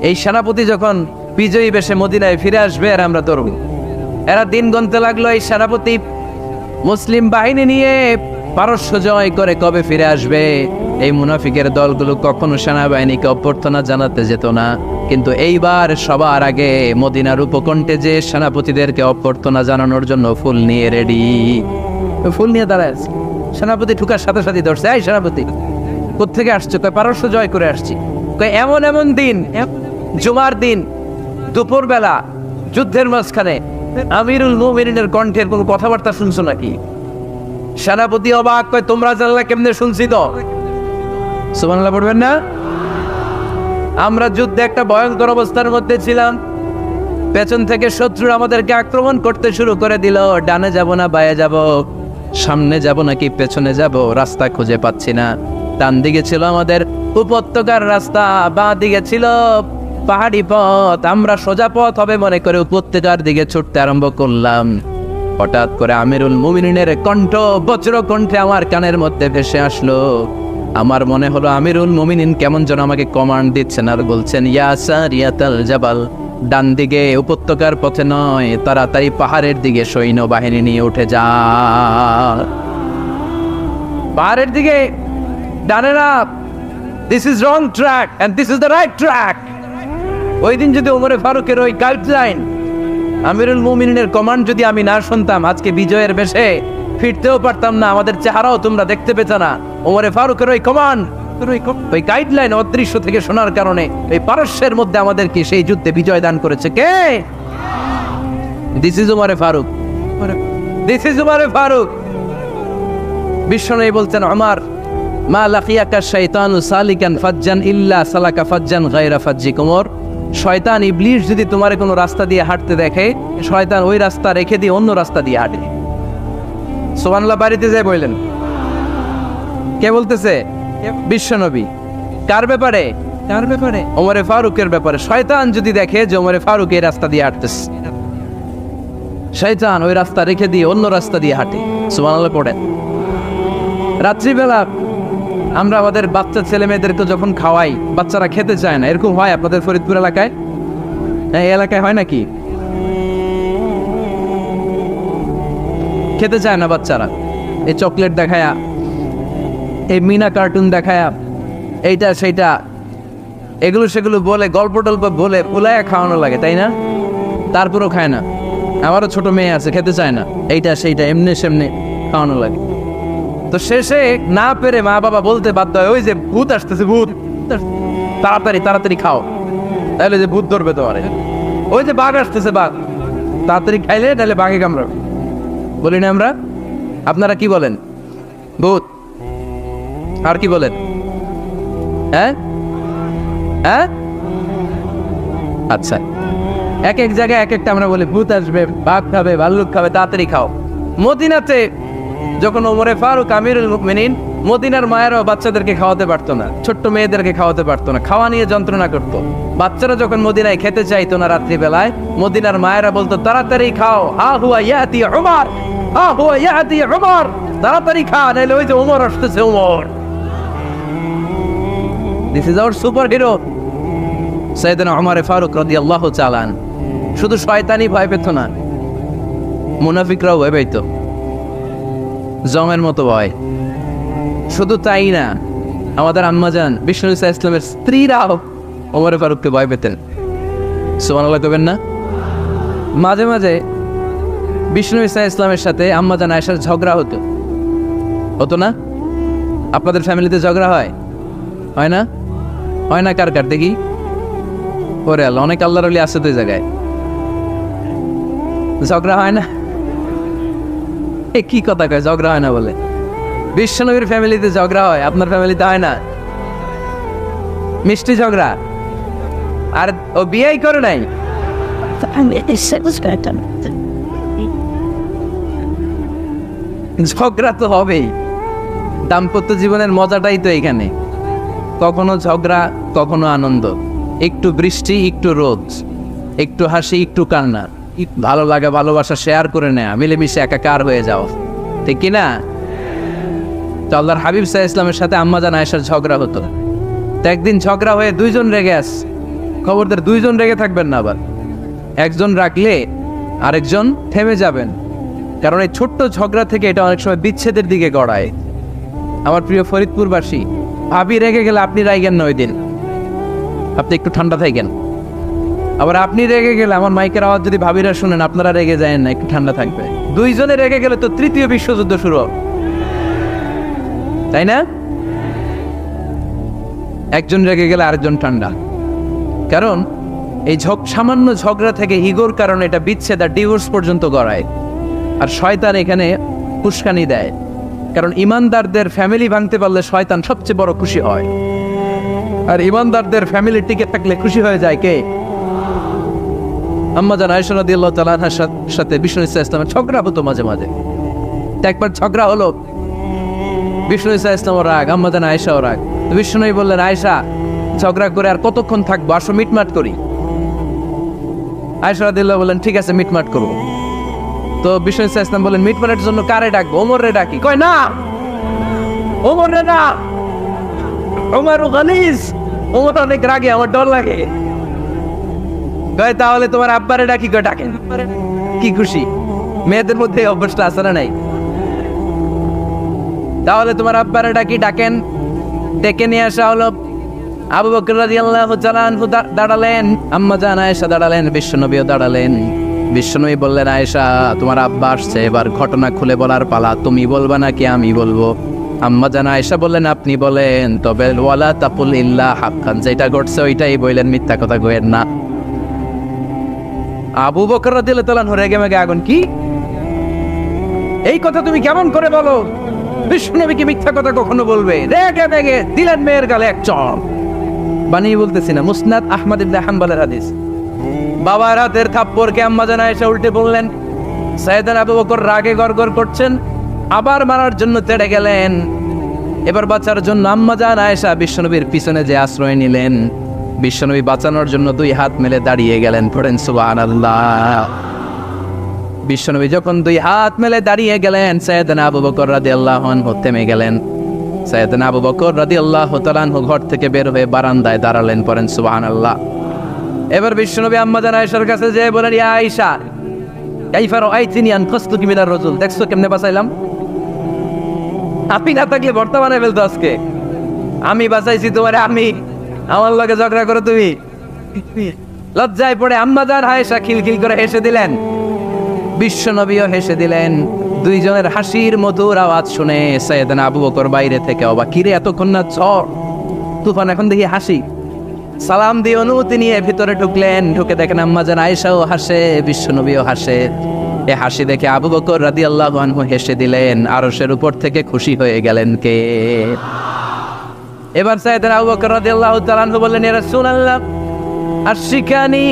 এই সেনাপতি যখন বিজয়ী বেশে মদিনায় ফিরে আসবে আর আমরা ধরব। এরা দিন গুনতে লাগলো, এই সেনাপতি মুসলিম বাহিনী নিয়ে পারস্য জয় করে কবে ফিরে আসবে। এই মুনাফিকের দলগুলো কখনো সেনাবাহিনীকে অভ্যর্থনা জানাতে যেত না, কিন্তু এইবার সবার আগে মদিনার উপকণ্ঠে যে সেনাপতিদেরকে অভ্যর্থনা জানানোর জন্য ফুল নিয়ে রেডি, ফুল নিয়ে দাঁড়ায় আছে। সেনাপতি ঠুকার সাথে সাথে ধরছে, এই সেনাপতি কোত্থেকে আসছো? কয় পারস্য জয় করে আসছি। কয় এমন এমন দিন, জুমার দিন দুপুর বেলা যুদ্ধের মাঝখানে আমিরুল মুমিনিনের কণ্ঠের কোনো কথাবার্তা শুনছো নাকি? সেনাপতি অবাক, কয় তোমরা জানলা কেমনে? শুনছি তো। সুবহানাল্লাহ পড়বেন না? আমরা যুদ্ধে একটা ভয়ঙ্কর অবস্থার মধ্যে ছিলাম, পেছন থেকে শত্রু আমাদেরকে আক্রমণ করতে শুরু করে দিল। ডানে যাব না বায়ে যাব, সামনে যাব নাকি পেছনে যাব, রাস্তা খুঁজে পাচ্ছি না। ডান দিকে ছিল আমাদের উপত্যকার রাস্তা, বাঁ দিকে ছিল পাহাড়ি পথ। আমরা সোজা পথ হবে মনে করে উপত্যকার দিকে ছুটতে আরম্ভ করলাম। হঠাৎ করে আমিরুল মুমিনিনের কণ্ঠ বজ্র কণ্ঠে আমার কানের মধ্যে ভেসে আসলো। আমার মনে হলো আমিরুল মুমিনিন কেমন যেন আমাকে কমান্ড দিচ্ছেন আর বলছেন, ইয়া সারিয়াতাল জাবাল, ডান দিকে উপত্যকার পথে নয়, তাড়াতাড়ি পাহাড়ের দিকে সৈন্য বাহিনী নিয়ে উঠে যা। পাহাড়ের দিকে, ডানে না, this is wrong track and this is the right track. ওই দিন যদি ওমরে ফারুকের ওই গাইডলাইন, আমিরুল মুমিনিনের কমান্ড যদি আমি না শুনতাম, আজকে বিজয়ের বেশে ফিরতেও পারতাম না, আমাদের চেহারাও তোমরা দেখতে পেতে না। ওমরে ফারুকের ওই কমান্ড, ওই গাইডলাইন অদৃশ্য থেকে শোনার কারণে এই পারস্যের মধ্যে আমাদেরকে সেই যুদ্ধে বিজয় দান করেছে কে? দিস ইজ ওমরে ফারুক, দিস ইজ ওমরে ফারুক। বিশ্বনবী বলছেন, ওমর, মা লাকিয়াকা শাইতানু সালিকান ফাজ্জান ইল্লা সালাকা ফাজ্জান গায়রা ফাজ্জিক। ওমর, শয়তান ইবলিস যদি তোমার কোনো রাস্তা দিয়ে হাঁটতে দেখে, শয়তান ওই রাস্তা রেখে দিয়ে অন্য রাস্তা দিয়ে হাঁটে। সুবহানাল্লাহ বাড়িতে যায় বললেন। কে বলতেছে? বিশ্বনবী। কার ব্যাপারে? কার ব্যাপারে? ওমরে ফারুকের ব্যাপারে। শয়তান যদি দেখে যে ওমরে ফারুক এই রাস্তা দিয়ে হাঁটতেছে, শয়তান ওই রাস্তা রেখে দিয়ে অন্য রাস্তা দিয়ে হাঁটে। সুবহানাল্লাহ পড়েন। রাত্রিবেলা আমরা আমাদের বাচ্চা ছেলে মেয়েদেরকে যখন খাওয়াই, বাচ্চারা খেতে চায় না, এরকম হয় আপনাদের ফরিদপুর এলাকায়? এই এলাকায় হয় নাকি? খেতে চায় না বাচ্চারা, এই চকলেট দেখায়া, এই মিনা কার্টুন দেখায়া, এইটা সেইটা এগুলো সেগুলো বলে, গল্প টল্প বলে পুলায়া খাওয়ানো লাগে, তাই না? তারপরও খায় না। আমারও ছোট মেয়ে আছে, খেতে চায় না, এইটা সেইটা এমনি সেমনি খাওয়ানো লাগে। তো শেষে না পেরে মা বাবা বলতে বাধ্য হয়, ওই যে ভূত আসতেছে, ভূত, তাড়াতাড়ি তাড়াতাড়ি খাও, তাহলে যে ভূত ধরবে তোমারে। ওই যে বাঘ আসতেছে, বাঘ, তাড়াতাড়ি খাইলে তাহলে বাঘে কামড়াবে। বলি না আমরা? আপনারা কি বলেন? ভূত। আর কি বলেন? হ্যাঁ হ্যাঁ, আচ্ছা, এক এক জায়গায় এক একটা আমরা বলি, ভূত আসবে, বাঘ খাবে, ভাল্লুক খাবে, তাড়াতাড়ি খাও। মদিনাতে যখন ওমরে ফারুক আমিরুল মুমিনিন, মদিনার মায়েরাও বাচ্চাদেরকে খাওয়াতে পারতো না, ছোট্ট মেয়েদেরকে খাওয়াতে পারতো না, খাওয়া নিয়ে যন্ত্রণা করতো। বাচ্চারা যখন মদিনায় খেতে চাইতো না রাত্রিবেলায়, মদিনার মায়েরা বলতো, তাড়াতাড়ি খাও, হা হুয়া ইয়াতি উমর, হা হুয়া ইয়াতি উমর, তাড়াতাড়ি খা, নাইলে ওই যে ওমর আসতেছে, Omar. This is our super hero. সাইয়েদনা ওমর ফারুক রাদিয়াল্লাহু তাআলা শুধু শয়তানি ভয় পেত না, মুনাফিকরাও ভয় পেত, জমের মতো ভয়। শুধু তাই না, আমাদের আম্মাজান বিষ্ণু ইসলামের স্ত্রীরাও ওমর ফারুককে ভয় পেতেন। সুবহানাল্লাহ কবেন না? মাঝে মাঝে বিষ্ণু ইসলামের সাথে আম্মাজান আয়েশার ঝগড়া হতো না? আপনাদের ফ্যামিলিতে ঝগড়া হয় না? হয় না? কার কার দেখি? ওরে আল্লাহ, অনেক আল্লাহর ওলি আছে তো এই জায়গায়। ঝগড়া হয় না? এ কি কথা কয়, ঝগড়া হয় না বলে? বিশ্বনবীর ফ্যামিলিতে ঝগড়া হয়, আপনার ফ্যামিলিতে হয় না? মিষ্টি ঝগড়া। আর ও বিয়েই করে নাই। ঝগড়া তো হবেই, দাম্পত্য জীবনের মজাটাই তো এখানে। কখনো ঝগড়া, কখনো আনন্দ, একটু বৃষ্টি, একটু রোদ, একটু হাসি, একটু কান্না, ভালো লাগা ভালোবাসা শেয়ার করে নেয়া, মিলেমিশে একাকার হয়ে যাও, ঠিক কিনা? তো আল্লাহর হাবিব সাল্লাল্লাহু আলাইহি ওয়াসাল্লামের সাথে আম্মাজান আয়েশার ঝগড়া হতো। তো একদিন ঝগড়া হয়ে দুইজন রেগে আছে। খবরদার দুইজন রেগে থাকবেন না, আবার একজন রাখলে আরেকজন থেমে যাবেন, কারণ এই ছোট্ট ঝগড়া থেকে এটা অনেক সময় বিচ্ছেদের দিকে গড়ায়। আমার প্রিয় ফরিদপুরবাসী, ভাবি রেগে গেলে আপনি রাইগেন না, ওই দিন আপনি একটু ঠান্ডা থাকেন। আবার আপনি রেগে গেলে, আমার মাইকের আওয়াজ যদি ভাবিরা শুনেন, আপনারা রেগে যায় না, একটু ঠান্ডা থাকবে। দুইজনে রেগে গেলে তো তৃতীয় বিশ্বযুদ্ধ শুরু, তাই না? একজন রেগে গেলে আরেকজন ঠান্ডা, কারণ এই সামান্য ঝগড়া থেকে ইগোর কারণে এটা বিচ্ছেদ আর ডিভোর্স পর্যন্ত গড়ায়। আর শয়তান এখানে উস্কানি দেয়, কারণ ইমানদারদের ফ্যামিলি ভাঙতে পারলে শয়তান সবচেয়ে বড় খুশি হয়। আর ইমানদারদের ফ্যামিলি টিকে থাকলে খুশি হয়ে যায় কে? আম্মাজান আয়েশা রাদিয়াল্লাহু তাআলা আনহার সাথে বিষ্ণু ইসলামের ঝগড়া হতো মাঝে মাঝে। একবার ঝগড়া হলো, বিষ্ণু ইসলাম রাগ, আম্মাজান আয়েশাও রাগ। তো বিষ্ণু বললেন, আয়েশা, ঝগড়া করে আর কতক্ষণ থাকবো, আসো মিটমাট করি। আয়েশা রাদিয়াল্লাহু বললেন, ঠিক আছে মিটমাট করবো। তো বিষ্ণু ইসলাম বললেন, মিটমাটের জন্য কারে ডাকবো? ওমর রে ডাকি। কয় না, ওমর রে না, ওমর গালিজ, ওমর অনেক রাগে, আমার ডর লাগে। কয় তাহলে তোমার আব্বারে ডাকি। কয় ডাকেন। কি খুশি, মেয়েদের মধ্যে অভ্যাসটা আছে না নাই? তাহলে তোমার আব্বারে ডাকি, ডাকেন। ডেকে নিয়ে আসা হলো। আবু বকর রাদিয়াল্লাহু তাআলা আনহু দাঁড়ালেন, আম্মাজান আয়েশা দাঁড়ালেন, বিশ্বনবীও দাঁড়ালেন। বিশ্বনবী বললেন, আয়েশা, তোমার আব্বা আসছে, এবার ঘটনা খুলে বলার পালা, তুমি বলবা নাকি আমি বলবো? আম্মাজান আয়েশা বললেন, আপনি বলেন, তবে ওয়ালা তাকুল ইল্লা হাক্কান, যেটা ঘটছে ওইটাই বললেন, মিথ্যা কথা কইেন না। আবু বকর রাদিয়াল্লাহু তাআলা রেগে মেগে আগুন, কি এই কথা তুমি কেমন করে বলো? বিশ্বনবী কি মিথ্যা কথা কখনো বলবে? রেগে মেগে দিলেন মেয়ের গালে এক চড়। বানিয়ে বলতেছি না, মুসনাদ আহমদ ইবনে হাম্বলের হাদিস। বাবার হাতের থাপ্পড়কে আম্মাজান আয়েশা উল্টে বললেন। সাইয়েদনা আবু বকর রাগে গড়গড় করছেন, আবার মারার জন্য তেড়ে গেলেন। এবার বাঁচার জন্য আম্মাজান আয়েশা বিশ্বনবীর পিছনে যে আশ্রয় নিলেন, বিশ্বনবী বাঁচানোর জন্য দুই হাত মেলে দাঁড়িয়ে গেলেন। পড়েন সুবহানাল্লাহ। বিশ্বনবী যখন দুই হাত মেলে দাঁড়িয়ে গেলেন, সাইয়েদনা আবু বকর রাদিয়াল্লাহু আনহু থেমে গেলেন। সাইয়েদনা আবু বকর রাদিয়াল্লাহু তাআলা আনহু ঘর থেকে বের হয়ে বারান্দায় দাঁড়ালেন। পড়েন সুবহানাল্লাহ। এবার বিশ্বনবী আম্মাজান আয়েশার কাছে যেয়ে বলেন, ইয়া আয়েশা, কাইফা রাআইতিনি আনকাসতুকি মিনার রাজুল, দেখছো কেমনে বাঁচাইলাম? আপনি না থাকলে বর্তমানে ফেলতো আজকে। আমি বাঁচাইছি তোমারে, আমি, আমার লগে ঝগড়া করো তুমি। লজ্জায় পড়ে আম্মাজান আয়েশা খিলখিল করে হেসে দিলেন, বিশ্বনবীও হেসে দিলেন। দুইজনের হাসির মধুর আওয়াজ শুনে সাইয়েদনা আবু বকর বাইরে থেকে অবাক, কিরে এতক্ষণ না ঝড় তুফান, এখন দেখি হাসি। সালাম দিয়ে অনুমতি নিয়ে ভিতরে ঢুকলেন। ঢুকে দেখেন আম্মাজান আয়েশাও হাসে, বিশ্বনবীও হাসে। এ হাসি দেখে আবু বকর রাদিয়াল্লাহু আনহু হেসে দিলেন। আরশের উপর থেকে খুশি হয়ে গেলেন কে? এবার সাইয়েদনা আবু বকর রাদিয়াল্লাহু তাআলা আনহু বললেন, ইয়া রাসূলুল্লাহ, আশরিকানি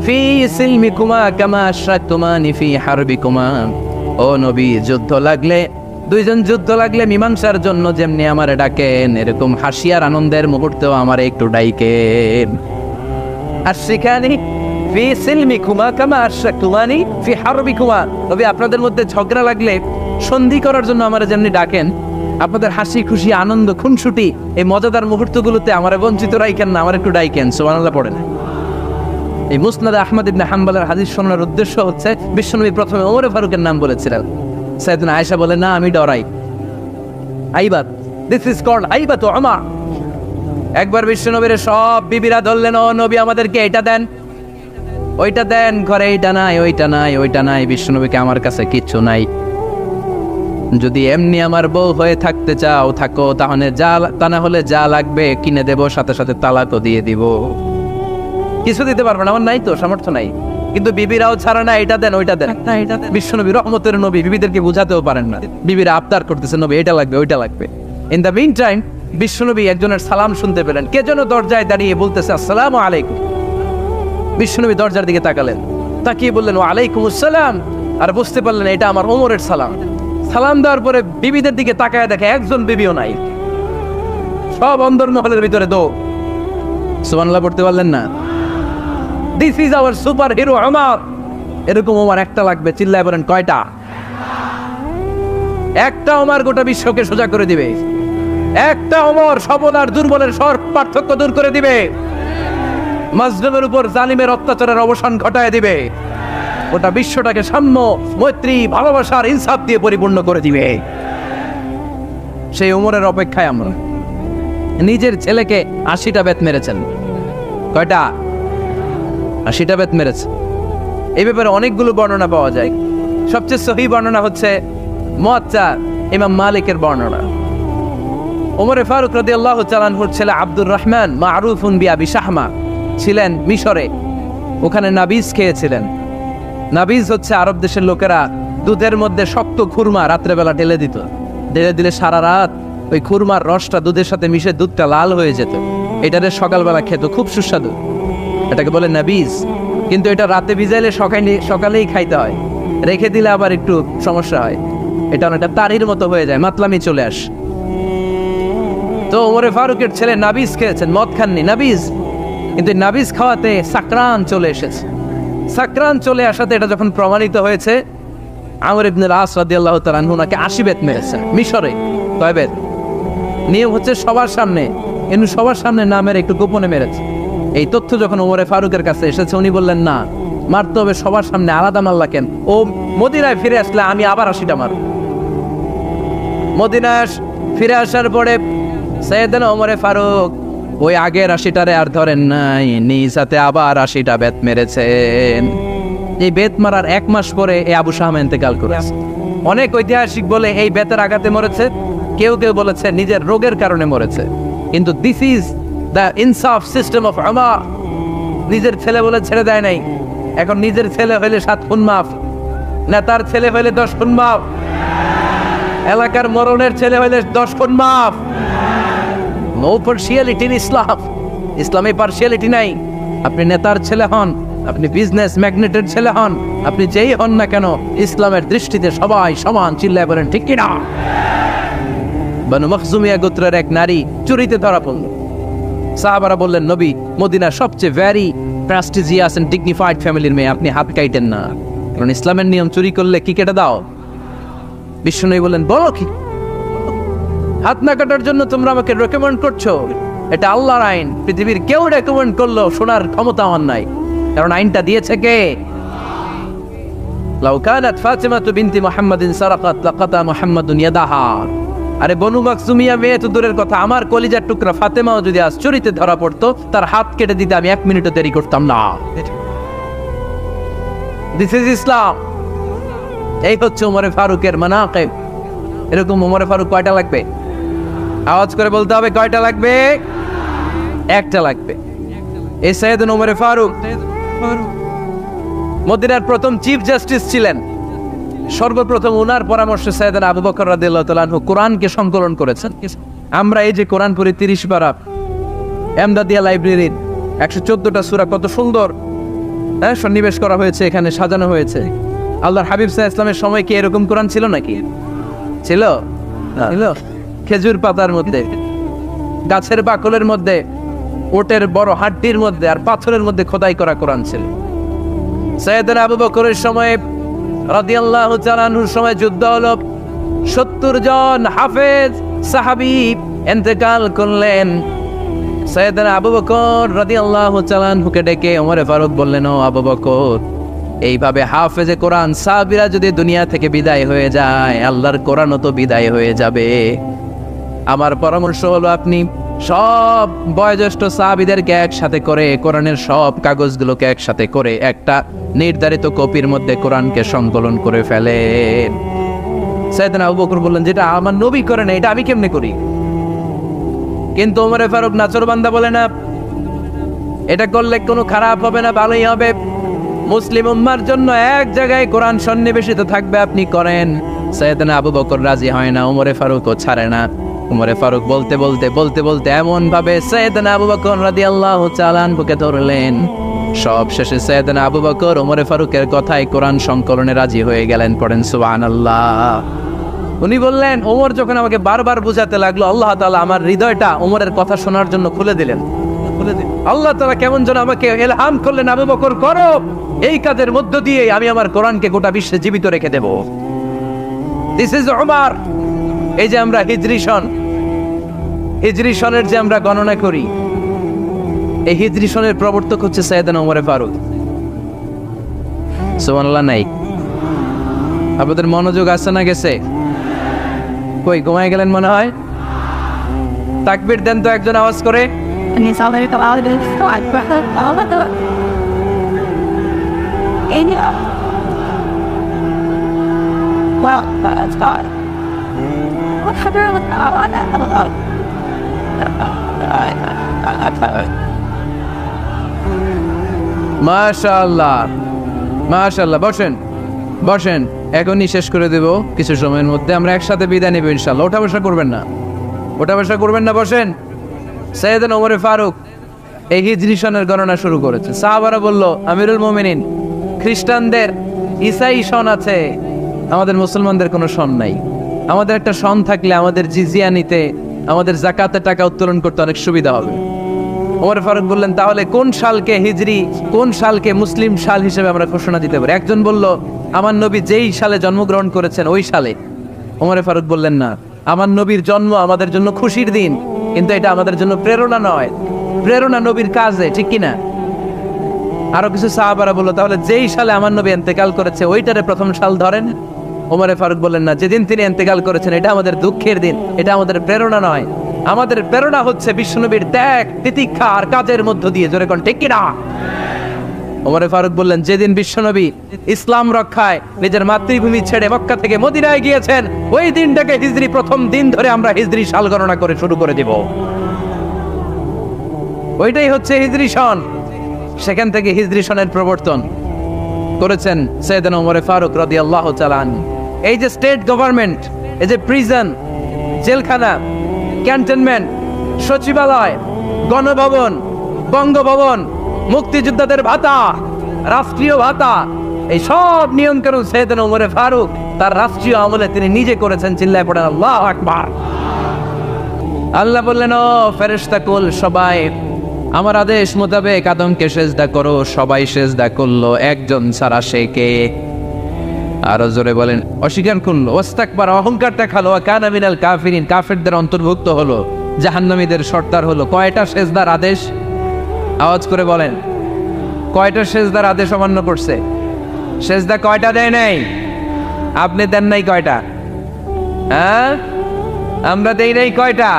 ফি সিলমিকুমা কামা আশরাকতুমানি ফি হারবিকুমা। ও নবী, যুদ্ধ লাগলে, দুইজন যুদ্ধ লাগলে মীমাংসার জন্য যেমনি আমারে ডাকেন, এরকম হাসি আর আনন্দের মুহূর্তেও আমারে একটু ডাইকেন। আশরিকানি ফি সিলমিকুমা কামা আশরাকতুমানি ফি হারবিকুমা। নবী, আপনাদের মধ্যে ঝগড়া লাগলে সন্ধি করার জন্য আমারে যেমনি ডাকেন, আপনাদের হাসি খুশি আনন্দ খুনসুটি এই মজাদার মুহূর্তগুলোতে আমার বঞ্চিত রাইকেন না, আমার একটু ডাইকেন। সুবহানাল্লাহ পড়েন। এই মুসনাদ আহমদ ইবনে হাম্বলের হাদিস শোনার উদ্দেশ্য হচ্ছে বিশ্বনবী প্রথমে ওমর ফারুকের নাম বলেছিলেন। সাইয়েদনা আয়েশা বলে না, আমি ডরাই। আইবাত, দিস ইজ কল্ড আইবাত ওমর। একবার বিশ্বনবীর সব বিবিরা ধরলেন, ও নবী আমাদেরকে এটা দেন ওইটা দেন, ঘরে এইটা নাই ওইটা নাই ওইটা নাই। বিশ্বনবীকে আমার কাছে কিচ্ছু নাই, যদি এমনি আমার বউ হয়ে থাকতে চাও থাকো, তাহলে তা না হলে যা লাগবে কিনে দেব, সাথে সাথে তালাকও দিয়ে দিব। কিছু দিতে পারবো না, আমার নাই তো সামর্থ্য নাই, কিন্তু বিবিরাও ছাড়া না, এটা দেন ওইটা দেন। বিশ্বনবী রহমতের নবী, বিবিদেরকে বুঝাতেও পারেন না, বিবিরা আবদার করতেছে নবী এটা লাগবে ওইটা লাগবে। ইন দ্য মিন টাইম বিশ্বনবী একজনের সালাম শুনতে পেলেন, কে যেন দরজায় দাঁড়িয়ে বলতেছে আসসালামু আলাইকুম। বিশ্বনবী দরজার দিকে তাকালেন, তাকিয়ে বললেন ওয়ালাইকুম আসসালাম, আর বুঝতে পারলেন এটা আমার ওমরের সালাম। সালাম দেওয়ার পরে বিবিদের দিকে তাকায় দেখে একজন বিবিও নাই, সব অন্দর মহলের ভিতরে দো। সুবহানাল্লাহ পড়তে পারলেন না? This is our super hero Omar. এরকম ওমর একটা লাগবে, চিল্লায় বলেন কয়টা? একটা ওমর গোটা বিশ্বকে সোজা করে দিবে। একটা ওমর সবল আর দুর্বলের সব পার্থক্য দূর করে দিবে, মাজলুমের উপর জালিমের অত্যাচারের অবসান ঘটায় দিবে, গোটা বিশ্বটাকে সাম্য মৈত্রী ভালোবাসার ইনসাফ দিয়ে পরিপূর্ণ করে দিবে। সেই ওমরের অপেক্ষায় আমরা। নিজের ছেলেকে 80টা বেত মেরেছেন। কয়টা? 80টা বেত মেরেছে। এই ব্যাপারে অনেকগুলো বর্ণনা পাওয়া যায়। সবচেয়ে সহিহ বর্ণনা হচ্ছে মুয়াত্তা ইমাম মালিকের বর্ণনা। ওমর ফারুক রাদিয়াল্লাহু তাআলা আনহুর ছেলে আব্দুর রহমান মারুফুন বিআবি শাহমা ছিলেন মিশরে, ওখানে নাবিজ খেয়েছিলেন। নাবিজ হচ্ছে আরব দেশের লোকেরা দুধের মধ্যে শক্ত খুরমা রাত্রেবেলা ঢেলে দিত, ঢেলে দিলে সারা রাত ওই খুরমার রসটা দুধের সাথে মিশে দুধটা লাল হয়ে যেত। এটারে সকালবেলা খেত, খুব সুস্বাদু, এটাকে বলে নাবিজ। কিন্তু এটা রাতে ভিজাইলে সকালেই খাইতে হয়, রেখে দিলে আবার একটু সমস্যা হয়, এটা অনেকটা তারির মতো হয়ে যায়, মাতলামি চলে আস। তো ওমরে ফারুকের ছেলে নাবিজ খেয়েছেন, মদ খাননি, নাবিজ। কিন্তু নাবিজ খাওয়াতে সাকরান চলে এসেছে। সাকরান চলে আসাতে এটা যখন প্রমাণিত হয়েছে, আমর ইবনে আস রাদিয়াল্লাহু তাআলা আনহু ওনাকে 80 বেত মেরেছেন মিশরে। কয় বেত? নিয়ম হচ্ছে সবার সামনে, কিন্তু সবার সামনে না মেরে একটু গোপনে মেরেছে। এই তথ্য যখন ওমরে ফারুকের কাছে এসেছে, উনি বললেন না, মারতে হবে সবার সামনে, আলাদা মারলা কেন? ও মদিনায় ফিরে আসলে আমি আবার 80টা মারব। মদিনায় ফিরে আসার পরে সাইয়েদনা ওমরে ফারুক ওই আগের 80টারে আর ধরেন নাই, নিজ হাতে আবার 80টা বেত মেরেছেন। এই বেত মারার 1 মাস পরে এই আবু শাহমা ইন্তেকাল করেছে। অনেক ঐতিহাসিক বলে এই বেতের আঘাতে মরেছে, কেউ কেউ বলেছে নিজের রোগের কারণে মরেছে। কিন্তু দিস ইজ দ্য ইনসাফ সিস্টেম অফ ওমর। নিজের ছেলে বলে ছেড়ে দেয় নাই। এখন নিজের ছেলে হইলে 7 খুন মাফ, নেতার ছেলে হইলে 10 খুন মাফ, এলাকার মরণের ছেলে হইলে 10 খুন মাফ। নো পার্সিয়ালিটি ইন ইসলাম। ইসলামে পার্সিয়ালিটি নাই। আপনি নেতার ছেলে হন, আপনি বিজনেস ম্যাগনেটের ছেলে হন, আপনি যেই হন না কেন, ইসলামের দৃষ্টিতে সবাই সমান। চিল্লায় বলেন ঠিক কিনা? বানু মখজুমিয়া গোত্রের এক নারী চুরিতে ধরা পড়ল। সাহাবারা বললেন, নবী মদিনার সবচেয়ে ভেরি প্রেস্টিজিয়াস এন্ড ডিগনিফাইড ফ্যামিলির মেয়ে, আপনি হাত কাটেন না, কারণ ইসলামের নিয়ম চুরি করলে কি কেটে দাও। বিশ্বনবী বললেন, বলো কি হাত না কাটার জন্য তোমরা আমাকে রেকমেন্ড করছো? এটা আল্লাহর আইন, পৃথিবীর কেউ রেকমেন্ড করলো শোনার ক্ষমতা আমার নাই, কারণ আইনটা দিয়েছে কে? লাউ কানাত ফাতিমাতু বিনতি মুহাম্মাদিন সারাকাত লাকাতা মুহাম্মাদুন ইয়াদাহা। আরে বনু মাকসুমিয়া মেয়ে তো দূরের কথা, আমার কলিজার টুকরা ফাতেমাও যদি আজ চুরিতে ধরা পড়তো, তার হাত কেটে দিতে আমি 1 মিনিটও দেরি করতাম না। দিস ইজ ইসলাম। এই হচ্ছে ওমরে ফারুকের মানাকিব। এরকম ওমরে ফারুক কয়টা লাগবে? আওয়াজ করে বলতে হবে, কয়টা লাগবে? একটা লাগবে। এই সাইয়েদনা ওমরে ফারুক মদিনার প্রথম চিফ জাস্টিস ছিলেন। সর্বপ্রথম ওনার পরামর্শে সাইয়েদনা আবু বকর রাদিয়াল্লাহু তাআলা আনহু কোরআনকে সংকলন করেছেন। আমরা এই যে কোরআন পড়ি 30 পারা, এমদাদিয়া লাইব্রেরির 114টা সূরা, কত সুন্দর সন্নিবেশ করা হয়েছে, এখানে সাজানো হয়েছে। আল্লাহর হাবিব সাল্লাল্লাহু আলাইহি ওয়াসাল্লামের সময় কি এরকম কোরআন ছিল নাকি? ছিল? খেজুর পাতার মধ্যে, গাছের বাকলের মধ্যে, ওটের বড় হাড্ডির মধ্যে আর পাথরের মধ্যে খোদাই করা কোরআন ছিল। সাইয়েদনা আবু বকরের সময় রাদিয়াল্লাহু তাআলা আনহুর সময় যুদ্ধ হলো, 70 জন হাফেজ সাহাবী ইন্তেকাল করলেন। সাইয়েদনা আবু বকর রাদিয়াল্লাহু তাআলা আনহুকে ডেকে ওমর ফারুক বললেন, ও আবু বকর, এইভাবে হাফেজে কোরআন সাহাবীরা যদি দুনিয়া থেকে বিদায় হয়ে যায়, আল্লাহর কোরআনও তো বিদায় হয়ে যাবে। আমার পরামর্শ হলো আপনি সব বয়োজ্যেষ্ঠ সাহাবীদেরকে একসাথে করে কোরআনের সব কাগজগুলোকে একসাথে করে একটা নির্ধারিত কপির মধ্যে কোরআনকে সংকলন করে ফেলেন। সাইয়েদনা আবু বকর বললেন, যেটা আমার নবী করে না, এটা আমি কেমনে করি? কিন্তু ওমর ফারুক নাচরবান্দা বলে না, এটা করলে কোনো খারাপ হবে না, ভালোই হবে। মুসলিম উম্মার জন্য এক জায়গায় কোরআন সন্নিবেশিত থাকবে, আপনি করেন। সাইয়েদনা আবু বকর রাজি হয় না, ওমর ফারুকও ছাড়ে না। ওমর ফারুক বলতে বলতে বলতে বলতে এমন ভাবে সাইয়েদনা আবু বকর রাদিয়াল্লাহু তাআলা আনহুকে ধরলেন। সব শেষে সাইয়েদনা আবু বকর ওমর ফারুকের কথায় কোরআন সংকলনে রাজি হয়ে গেলেন। পড়েন সুবহানাল্লাহ। উনি বললেন, ওমর যখন আমাকে বারবার বুঝাতে লাগলো, আল্লাহ তাআলা আমার হৃদয়টা ওমরের কথা শোনার জন্য খুলে দিলেন। আল্লাহ তাআলা কেমন যেন আমাকে ইলহাম করলেন, আবু বকর করো, এই কাজের মধ্য দিয়ে আমি আমার কোরআনকে গোটা বিশ্বে জীবিত রেখে দেব। This is Umar. এই যে আমরা হিজরি সনের যে আমরা গণনা করি, এই হিজরি সনের প্রবর্তক হচ্ছে সাইয়েদনা ওমর ফারুক। সুবহানাল্লাহ। নাই আপনাদের মনোযোগ আছে না গেছে? কই ঘুমায় গেলেন মনে হয়? তাকবীর দেন তো একজন আওয়াজ করে। মাশাআল্লাহ মাশাআল্লাহ। বসেন বসেন, এখনই শেষ করে দেব কিছু সময়ের মধ্যে। আমরা একসাথে বিদায় নেব ইনশাআল্লাহ। ওঠা বসা করবেন না, ওঠা বসা করবেন না, বসেন। সাইয়েদনা ওমর ফারুক এই হিজরি সনের গণনা শুরু করেছে। সাহাবারা বলল, আমিরুল মুমিনিন, খ্রিস্টানদের ঈসাই সন আছে, আমাদের মুসলমানদের কোনো সন নাই। আমাদের একটা সন থাকলে আমাদের জিজিয়া নিতে, আমাদের যাকাতের টাকা উত্তোলন করতে অনেক সুবিধা হবে। ওমর ফারুক বললেন, তাহলে কোন সালকে হিজরি, কোন সালকে মুসলিম সাল হিসেবে আমরা ঘোষণা দিতে পারি? একজন বলল, আমার নবী যেই সালে জন্মগ্রহণ করেছেন ওই সালে। ওমর ফারুক বললেন, না, আমার নবীর জন্ম আমাদের জন্য খুশির দিন, কিন্তু এটা আমাদের জন্য প্রেরণা নয়। প্রেরণা নবীর কাজে, ঠিক কিনা? আরো কিছু সাহাবারা বলল, তাহলে যেই সালে আমার নবী ইন্তেকাল করেছে ওইটারে প্রথম সাল ধরেন। ওমর ফারুক বললেন, না, যেদিন তিনি ইন্তেকাল করেছেন এটা আমাদের দুঃখের দিন, এটা আমাদের প্রেরণা নয়। আমাদের প্রেরণা হচ্ছে বিশ্বনবীর ত্যাগ, তিতিক্ষা আর কাজের মধ্য দিয়ে। জোরে কোন ঠিক কিনা? ওমর ফারুক বললেন, যেদিন বিশ্বনবী ইসলাম রক্ষায় নিজের মাতৃভূমি ছেড়ে মক্কা থেকে মদিনায় গিয়েছেন, ওই দিনটাকে হিজরি প্রথম দিন ধরে আমরা হিজরি সাল গণনা করে শুরু করে দেব। ওইটাই হচ্ছে হিজরি সন। সেখান থেকে হিজরি সনের প্রবর্তন করেছেন সাইয়েদনা ওমর ফারুক রাদিয়াল্লাহু তাআলা আনহু। এই যে স্টেট গভর্নমেন্ট, এই যে প্রিজন, জেলখানা, ক্যান্টনমেন্ট, সচিবালয়, গণভবন, বঙ্গভবন, মুক্তিযোদ্ধাদের ভাতা, রাষ্ট্রীয় ভাতা, এই সব নিয়ন্ত্রণ সাইয়েদনা ওমর ফারুক তার রাষ্ট্রীয় আমলে তিনি নিজে করেছেন। চিল্লায় পড়েন আল্লাহু আকবার। আল্লাহ বললেন, ও ফেরেশতা কুল সবাই আমার আদেশ মোতাবেক আদমকে সেজদা করো। সবাই সেজদা করলো, একজন ছাড়া, সে কে? আরো জোরে বলেন, অস্বীকার করলো, ওয়াস্তাকবার, অহংকার দেখালো, কানা মিনাল কাফিরিন, কাফেরদের অন্তর্ভুক্ত হলো, জাহান্নামীদের সর্দার হলো। কয়টা সেজদার আদেশ? আওয়াজ করে বলেন, কয়টা সেজদার আদেশ অমান্য করছে? সেজদা কয়টা দেয় নাই? আপনি দেন নাই কয়টা? হ্যাঁ, আমরা দেই নাই কয়টা?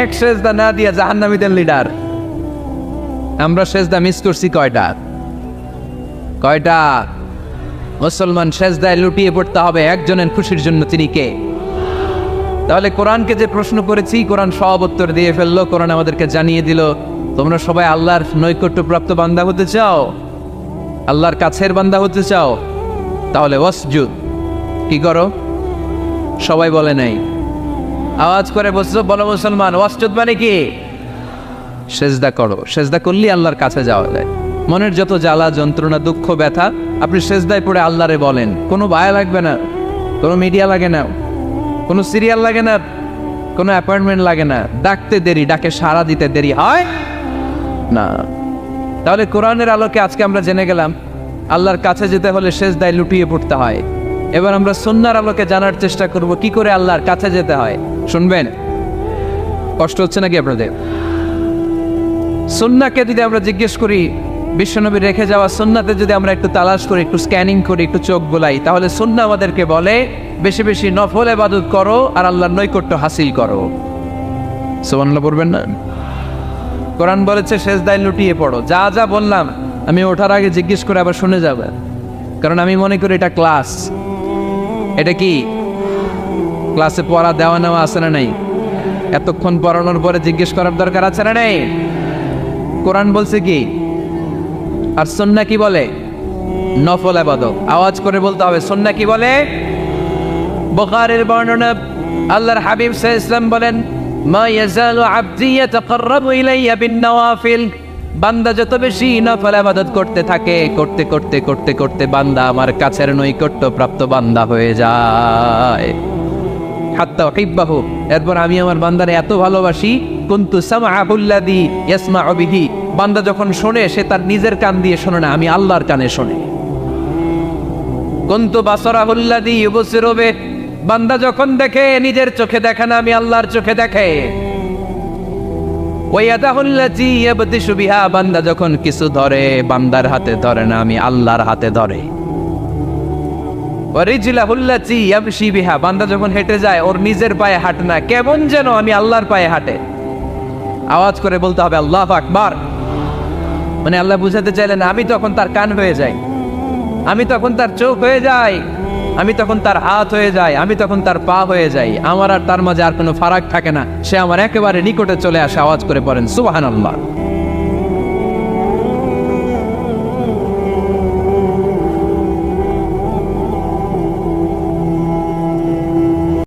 এক সেজদা না দিয়া জাহান্নামীদের লিডার। আমরা সেজদা মিস করছি কয়টা? কয়টা? মুসলমান সেজদায় লুটিয়ে পড়তে হবে একজনের খুশির জন্য, তিনি কে? তাহলে কোরআনকে যে প্রশ্ন করেছি, কোরআন সব উত্তর দিয়ে ফেললো। কোরআন আমাদেরকে জানিয়ে দিল, তোমরা সবাই আল্লাহর নৈকট্যপ্রাপ্ত বান্দা হতে চাও, আল্লাহর কাছের বান্দা হতে চাও, তাহলে ওয়াসজুদ, কি করো? সবাই বলে নাই, আওয়াজ করে বলো মুসলমান, ওয়াসজুদ মানে কি? সেজদা করো। সেজদা করলেই আল্লাহর কাছে যাওয়া যায়। মনের যত জ্বালা যন্ত্রণা দুঃখ ব্যথা আপনি সেজদায় পড়ে আল্লাহরে বলেন। কোনো বায়া লাগবে না, কোনো মিডিয়া লাগে না, কোনো সিরিয়াল লাগে না, কোনো অ্যাপয়েন্টমেন্ট লাগে না। ডাকতে দেরি, ডাকে সাড়া দিতে দেরি হয় না। তাহলে কোরআনের আলোকে আজকে আমরা জেনে গেলাম আল্লাহর কাছে যেতে হলে সেজদায় লুটিয়ে পড়তে হয়। এবার আমরা সুন্নাহর আলোকে জানার চেষ্টা করব কি করে আল্লাহর কাছে যেতে হয়। শুনবেন, কষ্ট হচ্ছে নাকি আপনাদের? সুন্নাহকে যদি আমরা জিজ্ঞেস করি, বিশ্বনবী রেখে যাওয়া সুন্নাতে যদি আমরা একটু তালাশ করি, একটু স্ক্যানিং করি, একটু চোখ বোলাই, তাহলে সুন্নাহ আমাদেরকে বলে বেশি বেশি নফল ইবাদত করো আর আল্লাহর নৈকট্য হাসিল করো। সুবহানাল্লাহ পড়বেন না? কোরআন বলেছে সেজদায় লুটিয়ে পড়ো। যা যা বললাম আমি ওঠার আগে জিজ্ঞেস করে আবার শুনে যাবেন, কারণ আমি মনে করি এটা ক্লাস। এটা কি ক্লাসে পড়া দেওয়া নেওয়া আছে না নাই? এতক্ষণ পড়ানোর পরে জিজ্ঞেস করার দরকার আছে না নেই? কোরআন বলছে কি আর সুন্নাহ কি বলে? নফল ইবাদত। আওয়াজ করে বলতে হবে সুন্নাহ কি বলে। বুখারীর বর্ণনা, আল্লাহর হাবিব সাল্লাল্লাহু আলাইহি ওয়াসাল্লাম বলেন, মা ইয়াজালু আবদি ইয়াতাকাররাবু ইলাইয়া বিন-নওয়াফিল, বান্দা যত বেশি নফল ইবাদত করতে থাকে, করতে করতে করতে করতে বান্দা আমার কাছের নৈকট্য প্রাপ্ত বান্দা হয়ে যায়। হাত্তা উহিব্বাহু, এরপর আমি আমার বান্দারে এত ভালোবাসি, কুনতু সামআহুল্লাযী ইয়াসমাউ বিহি, বান্দা যখন শোনে সে তার নিজের কান দিয়ে শোনে না, আমি আল্লাহর কানে শোনে। কুনতু বাসারাহুল্লাযী ইউবসিরু বিহি, বান্দা যখন দেখে নিজের চোখে দেখে না, আমি আল্লাহর চোখে দেখে। ওয়ায়াদাহুল্লাযী ইয়াবতিশু বিহা, বান্দা যখন কিছু ধরে বান্দার হাতে ধরে না, আমি আল্লাহর হাতে ধরে। ওয়ারিজলাহুল্লাযী ইয়ামশি বিহা, বান্দা যখন হেঁটে যায় ওর নিজের পায়ে হাঁটে না, কেমন যেন আমি আল্লাহর পায়ে হাঁটে। আওয়াজ করে বলতে হবে আল্লাহু আকবার। মানে আল্লাহ বুঝাতে চাইলেন আমি তখন তার কান হয়ে যাই, আমি তখন তার চোখ হয়ে যাই, আমি তখন তার হাত হয়ে যাই, আমি তখন তার পা হয়ে যাই। আমার আর তার মাঝে আর কোনো ফারাক থাকে না, সে আমার একেবারে নিকটে চলে আসে। আওয়াজ করে পড়েন সুবহানাল্লাহ।